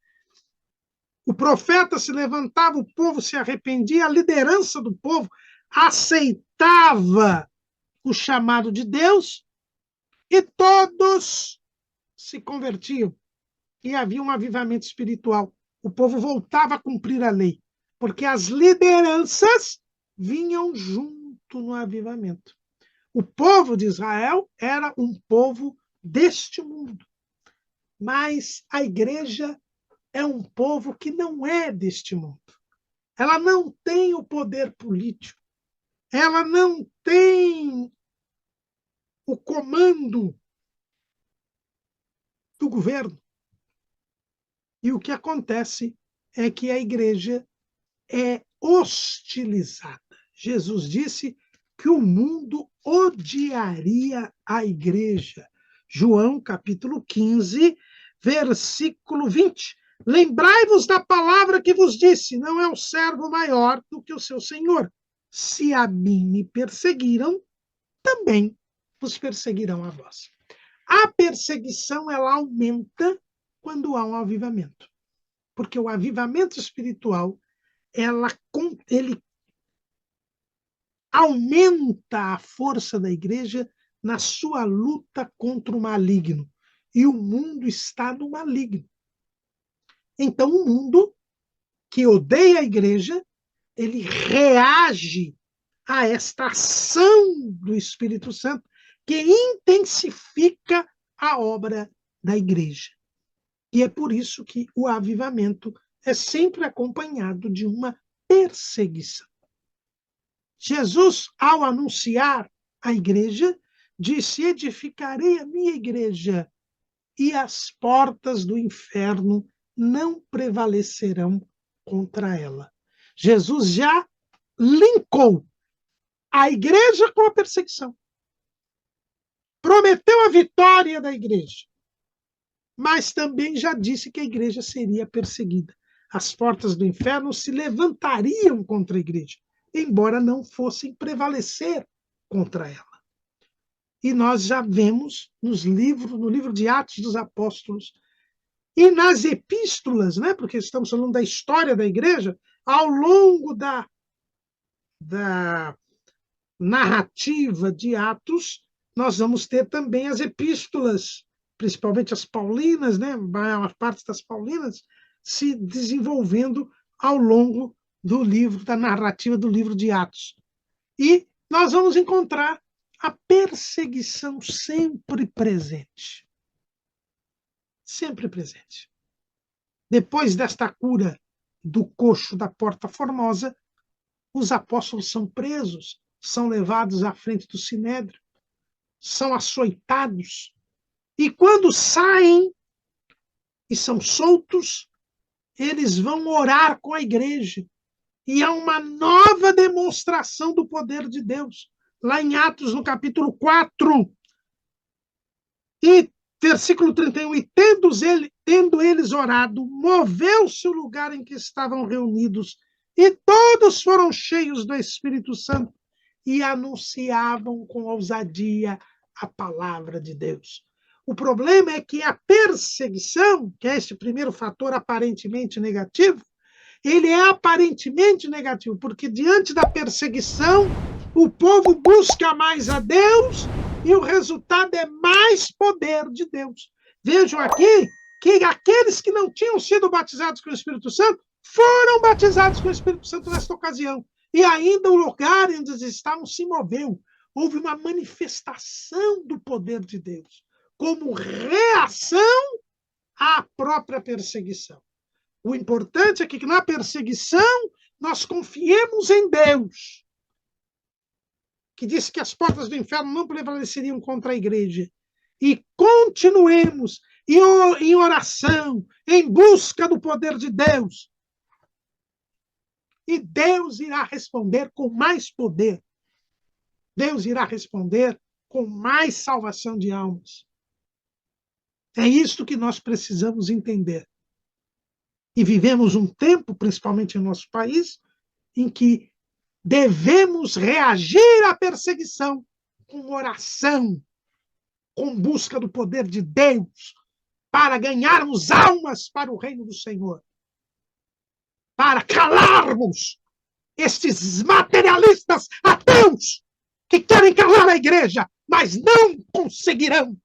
o profeta se levantava, o povo se arrependia, a liderança do povo aceitava o chamado de Deus e todos se convertiam. E havia um avivamento espiritual. O povo voltava a cumprir a lei, porque as lideranças vinham junto no avivamento. O povo de Israel era um povo deste mundo, mas a igreja é um povo que não é deste mundo. Ela não tem o poder político, ela não tem o comando do governo. E o que acontece é que a igreja é hostilizada. Jesus disse que o mundo odiaria a igreja. João, capítulo 15, versículo 20. Lembrai-vos da palavra que vos disse, não é o servo maior do que o seu senhor. Se a mim me perseguiram, também vos perseguirão a vós. A perseguição, ela aumenta quando há um avivamento. Porque o avivamento espiritual, ele aumenta a força da igreja na sua luta contra o maligno. E o mundo está no maligno. Então, o mundo que odeia a igreja, ele reage a esta ação do Espírito Santo que intensifica a obra da igreja. E é por isso que o avivamento é sempre acompanhado de uma perseguição. Jesus, ao anunciar a igreja, disse: edificarei a minha igreja e as portas do inferno não prevalecerão contra ela. Jesus já linkou a igreja com a perseguição. Prometeu a vitória da igreja, mas também já disse que a igreja seria perseguida. As portas do inferno se levantariam contra a igreja, embora não fossem prevalecer contra ela. E nós já vemos no livro de Atos dos Apóstolos e nas epístolas, né, porque estamos falando da história da igreja, ao longo da narrativa de Atos, nós vamos ter também as epístolas, principalmente as paulinas, né, a maior parte das paulinas, se desenvolvendo ao longo do livro, da narrativa do livro de Atos. E nós vamos encontrar a perseguição sempre presente. Sempre presente. Depois desta cura do coxo da Porta Formosa, os apóstolos são presos, são levados à frente do Sinédrio, são açoitados. E quando saem e são soltos, eles vão orar com a igreja. E há uma nova demonstração do poder de Deus. Lá em Atos, no capítulo 4, e versículo 31, e tendo eles orado, moveu-se o lugar em que estavam reunidos, e todos foram cheios do Espírito Santo e anunciavam com ousadia a palavra de Deus. O problema é que a perseguição, que é este primeiro fator aparentemente negativo, ele é aparentemente negativo, porque diante da perseguição, o povo busca mais a Deus e o resultado é mais poder de Deus. Vejam aqui que aqueles que não tinham sido batizados com o Espírito Santo foram batizados com o Espírito Santo nesta ocasião. E ainda o lugar onde eles estavam se moveu. Houve uma manifestação do poder de Deus, como reação à própria perseguição. O importante é que na perseguição nós confiemos em Deus, que disse que as portas do inferno não prevaleceriam contra a igreja. E continuemos em oração, em busca do poder de Deus. E Deus irá responder com mais poder. Deus irá responder com mais salvação de almas. É isto que nós precisamos entender. E vivemos um tempo, principalmente no nosso país, em que devemos reagir à perseguição com oração, com busca do poder de Deus, para ganharmos almas para o reino do Senhor, para calarmos estes materialistas ateus que querem calar a igreja, mas não conseguirão,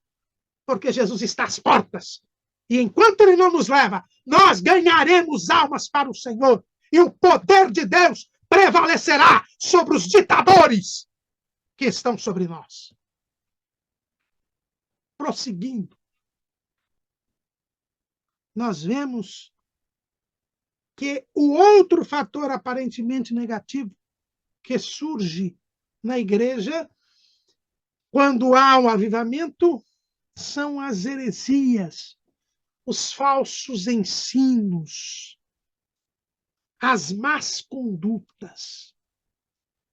porque Jesus está às portas. E enquanto ele não nos leva, nós ganharemos almas para o Senhor. E o poder de Deus prevalecerá sobre os ditadores que estão sobre nós. Prosseguindo, nós vemos que o outro fator aparentemente negativo que surge na igreja quando há um avivamento são as heresias, os falsos ensinos, as más condutas.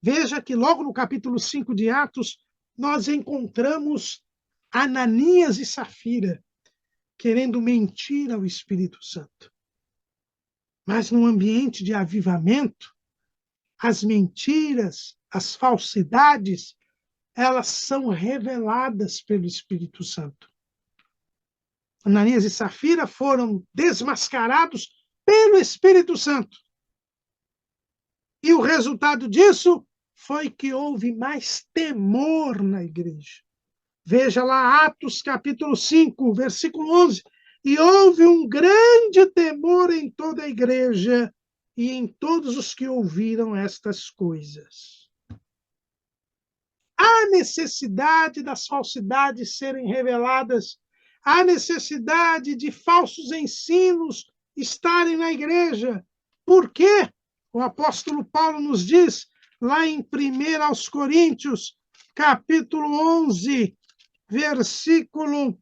Veja que logo no capítulo 5 de Atos, nós encontramos Ananias e Safira querendo mentir ao Espírito Santo. Mas no ambiente de avivamento, as mentiras, as falsidades, elas são reveladas pelo Espírito Santo. Ananias e Safira foram desmascarados pelo Espírito Santo. E o resultado disso foi que houve mais temor na igreja. Veja lá Atos capítulo 5, versículo 11. E houve um grande temor em toda a igreja e em todos os que ouviram estas coisas. Há necessidade das falsidades serem reveladas, há necessidade de falsos ensinos estarem na igreja. Por quê? O apóstolo Paulo nos diz, lá em 1 aos Coríntios, capítulo 11, versículo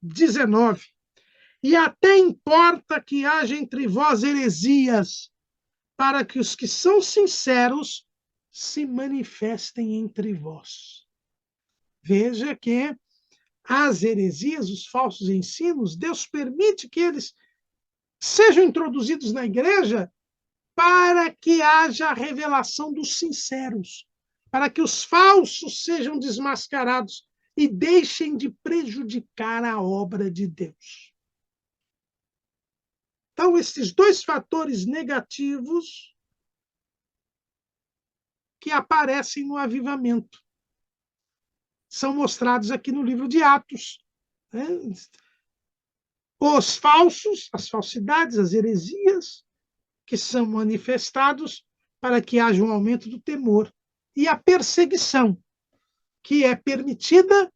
19. E até importa que haja entre vós heresias, para que os que são sinceros se manifestem entre vós. Veja que as heresias, os falsos ensinos, Deus permite que eles sejam introduzidos na igreja para que haja a revelação dos sinceros, para que os falsos sejam desmascarados e deixem de prejudicar a obra de Deus. Então, esses dois fatores negativos que aparecem no avivamento são mostrados aqui no livro de Atos. Né? Os falsos, as falsidades, as heresias, que são manifestados para que haja um aumento do temor. E a perseguição, que é permitida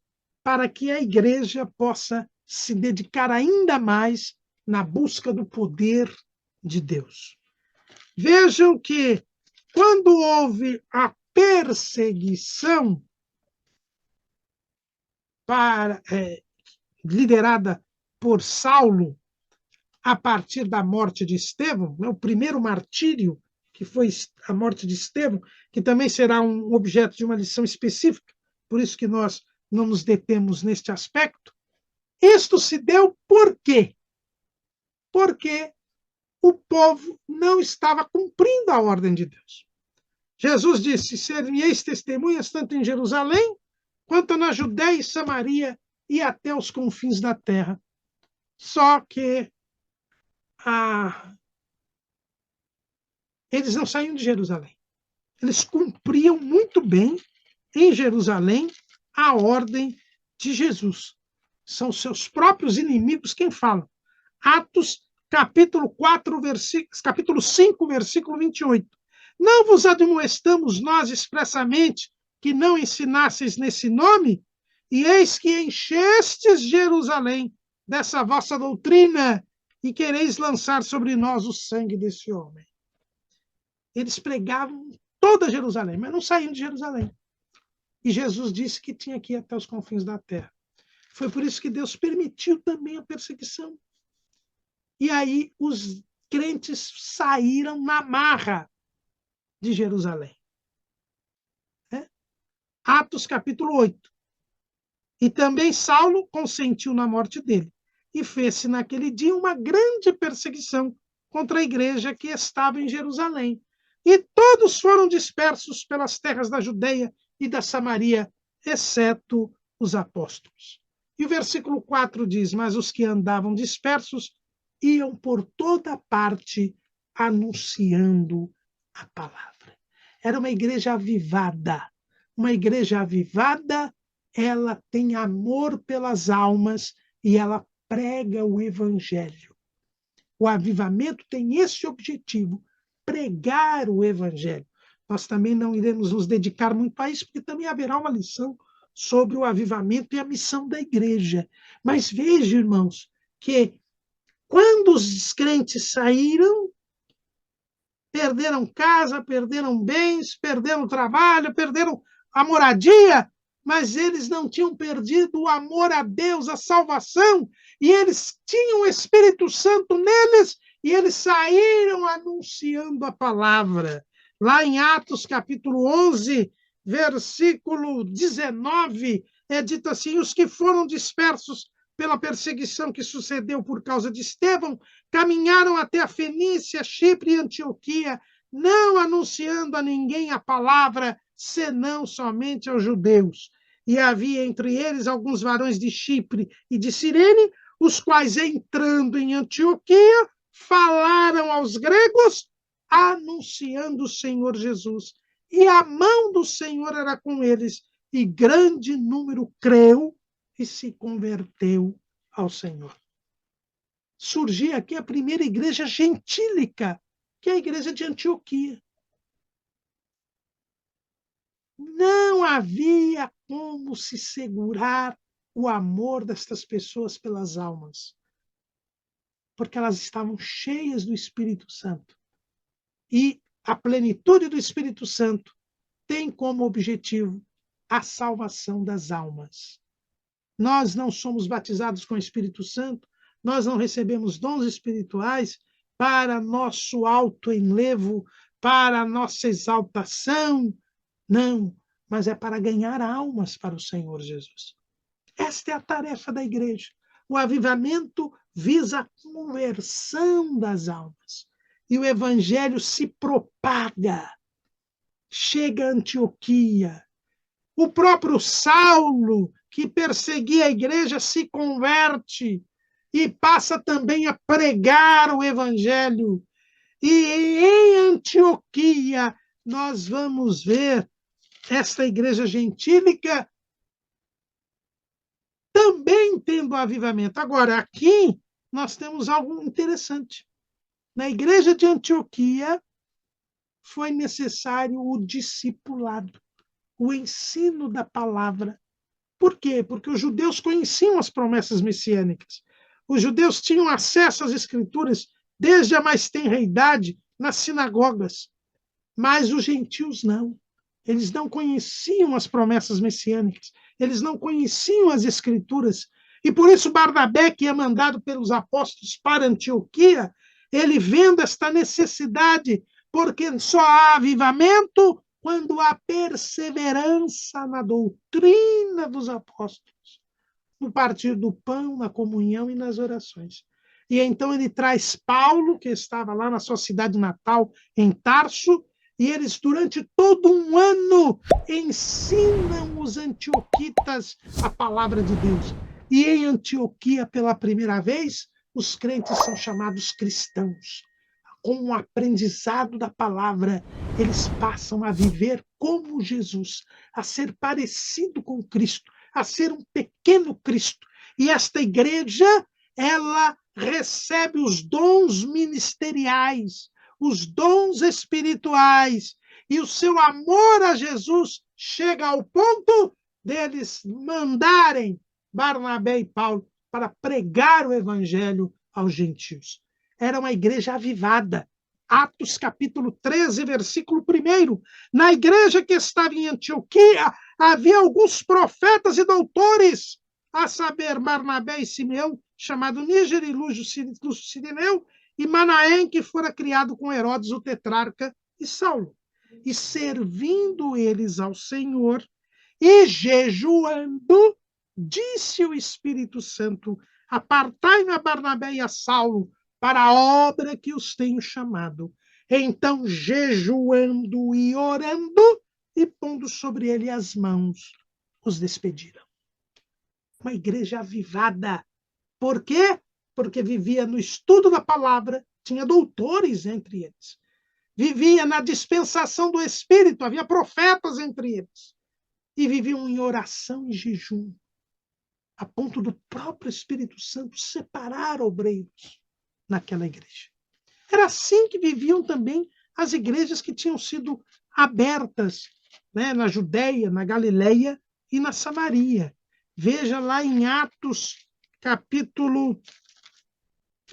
para que a igreja possa se dedicar ainda mais na busca do poder de Deus. Vejam que, quando houve a perseguição liderada por Saulo, a partir da morte de Estevão, o primeiro martírio, que foi a morte de Estevão, que também será um objeto de uma lição específica, por isso que nós não nos detemos neste aspecto. Isto se deu por quê? Porque o povo não estava cumprindo a ordem de Deus. Jesus disse: ser-me-eis testemunhas tanto em Jerusalém, quanto na Judéia e Samaria e até os confins da terra. Só que eles não saíam de Jerusalém. Eles cumpriam muito bem em Jerusalém a ordem de Jesus. São seus próprios inimigos quem falam. Atos, capítulo 5, versículo 28. Não vos admoestamos nós expressamente que não ensinasseis nesse nome? E eis que enchestes Jerusalém dessa vossa doutrina e quereis lançar sobre nós o sangue desse homem. Eles pregavam toda Jerusalém, mas não saíam de Jerusalém. E Jesus disse que tinha que ir até os confins da terra. Foi por isso que Deus permitiu também a perseguição. E aí os crentes saíram na marra de Jerusalém. Atos capítulo 8. E também Saulo consentiu na morte dele. E fez-se naquele dia uma grande perseguição contra a igreja que estava em Jerusalém. E todos foram dispersos pelas terras da Judeia e da Samaria, exceto os apóstolos. E o versículo 4 diz: mas os que andavam dispersos iam por toda parte anunciando a palavra. Era uma igreja avivada. Uma igreja avivada, ela tem amor pelas almas e ela prega o evangelho. O avivamento tem esse objetivo, pregar o evangelho. Nós também não iremos nos dedicar muito a isso, porque também haverá uma lição sobre o avivamento e a missão da igreja. Mas veja, irmãos, que quando os crentes saíram, perderam casa, perderam bens, perderam trabalho, perderam a moradia, mas eles não tinham perdido o amor a Deus, a salvação, e eles tinham o Espírito Santo neles, e eles saíram anunciando a palavra. Lá em Atos, capítulo 11, versículo 19, é dito assim: os que foram dispersos pela perseguição que sucedeu por causa de Estevão, caminharam até a Fenícia, Chipre e Antioquia, não anunciando a ninguém a palavra, senão somente aos judeus. E havia entre eles alguns varões de Chipre e de Cirene, os quais, entrando em Antioquia, falaram aos gregos, anunciando o Senhor Jesus. E a mão do Senhor era com eles, e grande número creu e se converteu ao Senhor. Surgia aqui a primeira igreja gentílica, que é a igreja de Antioquia. Não havia como se segurar o amor destas pessoas pelas almas, porque elas estavam cheias do Espírito Santo. E a plenitude do Espírito Santo tem como objetivo a salvação das almas. Nós não somos batizados com o Espírito Santo, nós não recebemos dons espirituais para nosso autoenlevo, para nossa exaltação, não, mas é para ganhar almas para o Senhor Jesus. Esta é a tarefa da igreja. O avivamento visa a conversão das almas. E o evangelho se propaga, chega a Antioquia. O próprio Saulo, que perseguia a igreja, se converte e passa também a pregar o evangelho. E em Antioquia nós vamos ver esta igreja gentílica também tendo avivamento. Agora, aqui nós temos algo interessante. Na igreja de Antioquia foi necessário o discipulado, o ensino da palavra. Por quê? Porque os judeus conheciam as promessas messiânicas. Os judeus tinham acesso às escrituras desde a mais tenra idade nas sinagogas, mas os gentios não. Eles não conheciam as promessas messiânicas, eles não conheciam as escrituras. E por isso Barnabé, que é mandado pelos apóstolos para Antioquia, ele vendo esta necessidade, porque só há avivamento quando há perseverança na doutrina dos apóstolos, no partir do pão, na comunhão e nas orações. E então ele traz Paulo, que estava lá na sua cidade natal, em Tarso, e eles, durante todo um ano, ensinam os antioquitas a palavra de Deus. E em Antioquia, pela primeira vez, os crentes são chamados cristãos. Com o aprendizado da palavra, eles passam a viver como Jesus, a ser parecido com Cristo, a ser um pequeno Cristo. E esta igreja, ela recebe os dons ministeriais, os dons espirituais, e o seu amor a Jesus chega ao ponto deles mandarem Barnabé e Paulo para pregar o evangelho aos gentios. Era uma igreja avivada. Atos capítulo 13, versículo 1. Na igreja que estava em Antioquia, havia alguns profetas e doutores, a saber, Barnabé e Simeão, chamado Níger e Lúcio Cirineu, e Manaém, que fora criado com Herodes, o tetrarca, e Saulo. E servindo eles ao Senhor e jejuando, disse o Espírito Santo: apartai-me a Barnabé e a Saulo para a obra que os tenho chamado. Então, jejuando e orando, e pondo sobre ele as mãos, os despediram. Uma igreja avivada. Por quê? Porque vivia no estudo da palavra, tinha doutores entre eles. Vivia na dispensação do Espírito, havia profetas entre eles. E viviam em oração e jejum, a ponto do próprio Espírito Santo separar obreiros naquela igreja. Era assim que viviam também as igrejas que tinham sido abertas, né, na Judéia, na Galileia e na Samaria. Veja lá em Atos, capítulo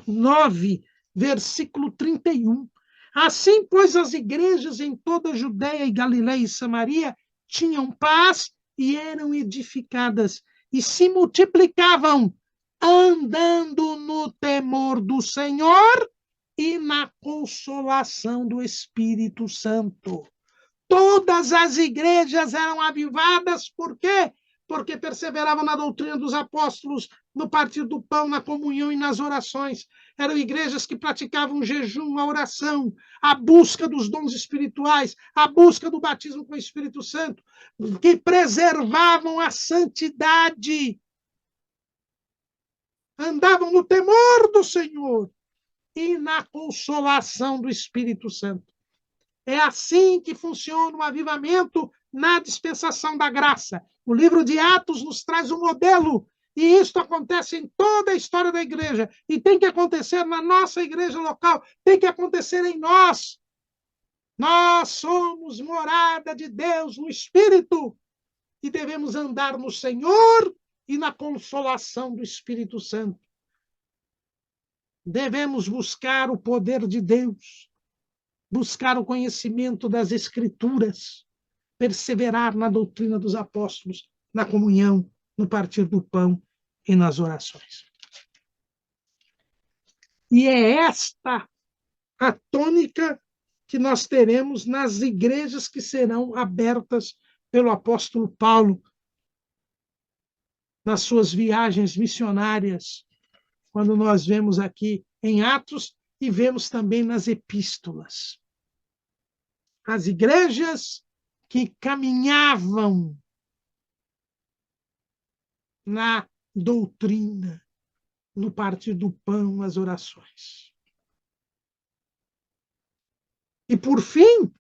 9, versículo 31. Assim, pois, as igrejas em toda a Judéia e Galileia e Samaria tinham paz e eram edificadas e se multiplicavam, andando no temor do Senhor e na consolação do Espírito Santo. Todas as igrejas eram avivadas, por quê? Porque perseveravam na doutrina dos apóstolos, no partir do pão, na comunhão e nas orações. Eram igrejas que praticavam o jejum, a oração, a busca dos dons espirituais, a busca do batismo com o Espírito Santo, que preservavam a santidade, andavam no temor do Senhor e na consolação do Espírito Santo. É assim que funciona o avivamento na dispensação da graça. O livro de Atos nos traz um modelo, e isso acontece em toda a história da igreja, e tem que acontecer na nossa igreja local, tem que acontecer em nós. Nós somos morada de Deus no Espírito, e devemos andar no Senhor e na consolação do Espírito Santo. Devemos buscar o poder de Deus, buscar o conhecimento das Escrituras, perseverar na doutrina dos apóstolos, na comunhão, no partir do pão e nas orações. E é esta a tônica que nós teremos nas igrejas que serão abertas pelo apóstolo Paulo nas suas viagens missionárias, quando nós vemos aqui em Atos e vemos também nas epístolas. As igrejas que caminhavam na doutrina, no partir do pão, nas orações. E, por fim,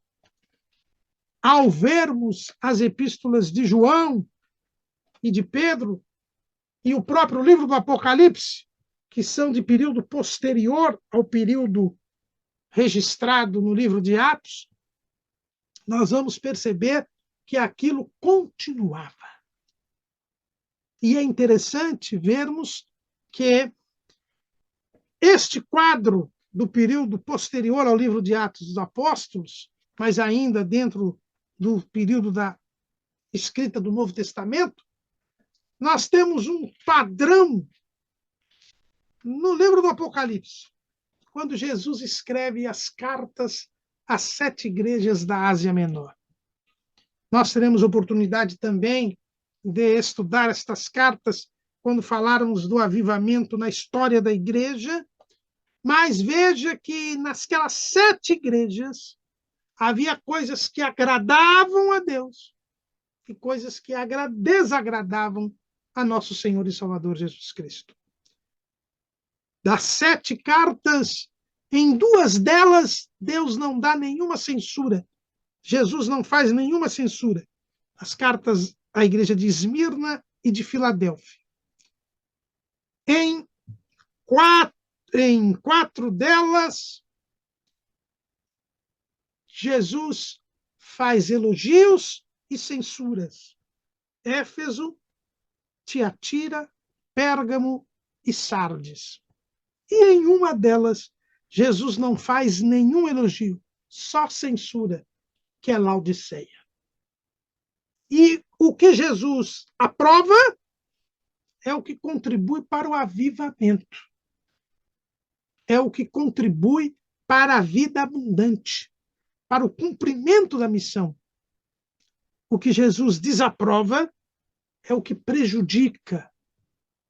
ao vermos as epístolas de João e de Pedro e o próprio livro do Apocalipse, que são de período posterior ao período registrado no livro de Atos, nós vamos perceber que aquilo continuava. E é interessante vermos que este quadro do período posterior ao livro de Atos dos Apóstolos, mas ainda dentro do período da escrita do Novo Testamento, nós temos um padrão no livro do Apocalipse, quando Jesus escreve as cartas às 7 igrejas da Ásia Menor. Nós teremos oportunidade também de estudar estas cartas quando falarmos do avivamento na história da igreja, mas veja que nasquelas 7 igrejas havia coisas que agradavam a Deus e coisas que desagradavam a nosso Senhor e Salvador Jesus Cristo. Das 7 cartas, em 2 delas, Deus não dá nenhuma censura. Jesus não faz nenhuma censura. As cartas à igreja de Esmirna e de Filadélfia. Em 4 delas, Jesus faz elogios e censuras. Éfeso, Tiatira, Pérgamo e Sardes. E em uma delas, Jesus não faz nenhum elogio, só censura, que é Laodiceia. E o que Jesus aprova é o que contribui para o avivamento. É o que contribui para a vida abundante, para o cumprimento da missão. O que Jesus desaprova é o que prejudica,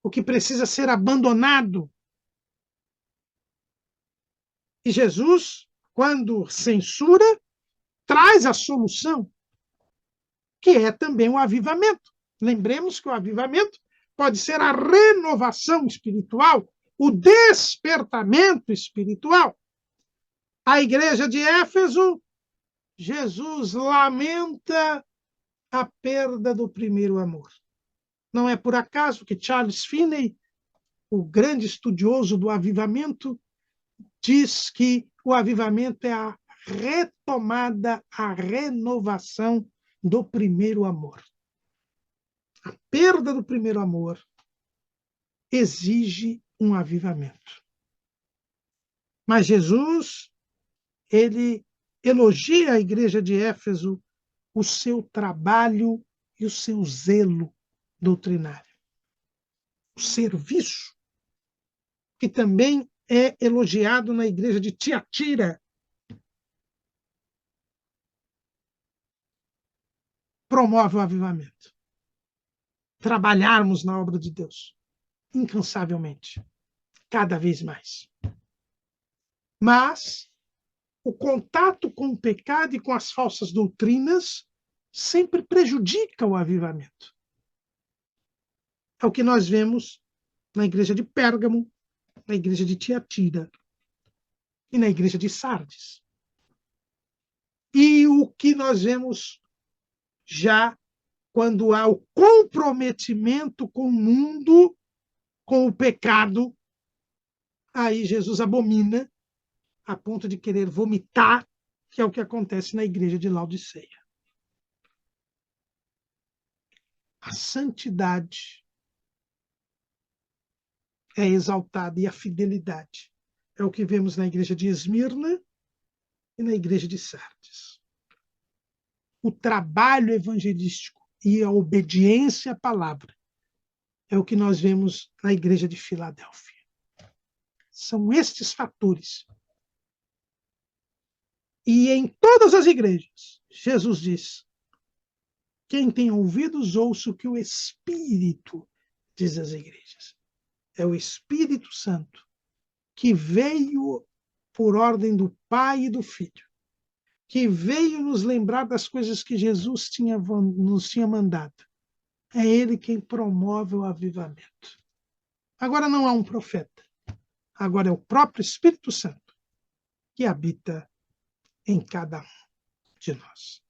o que precisa ser abandonado. E Jesus, quando censura, traz a solução, que é também o avivamento. Lembremos que o avivamento pode ser a renovação espiritual, o despertamento espiritual. A igreja de Éfeso, Jesus lamenta a perda do primeiro amor. Não é por acaso que Charles Finney, o grande estudioso do avivamento, diz que o avivamento é a retomada, a renovação do primeiro amor. A perda do primeiro amor exige um avivamento. Mas Jesus, ele elogia a igreja de Éfeso o seu trabalho e o seu zelo doutrinário. O serviço, que também é elogiado na igreja de Tiatira. Promove o avivamento. Trabalharmos na obra de Deus, incansavelmente, cada vez mais. Mas o contato com o pecado e com as falsas doutrinas sempre prejudica o avivamento. É o que nós vemos na igreja de Pérgamo, na igreja de Tiatira e na igreja de Sardes. E o que nós vemos já quando há o comprometimento com o mundo, com o pecado, aí Jesus abomina a ponto de querer vomitar, que é o que acontece na igreja de Laodiceia. A santidade é exaltada e a fidelidade é o que vemos na igreja de Esmirna e na igreja de Sardes. O trabalho evangelístico e a obediência à palavra é o que nós vemos na igreja de Filadélfia. São estes fatores. E em todas as igrejas, Jesus diz: quem tem ouvidos, ouça o que o Espírito diz às igrejas. É o Espírito Santo que veio por ordem do Pai e do Filho, que veio nos lembrar das coisas que Jesus nos tinha mandado. É ele quem promove o avivamento. Agora não há um profeta. Agora é o próprio Espírito Santo que habita em cada um de nós.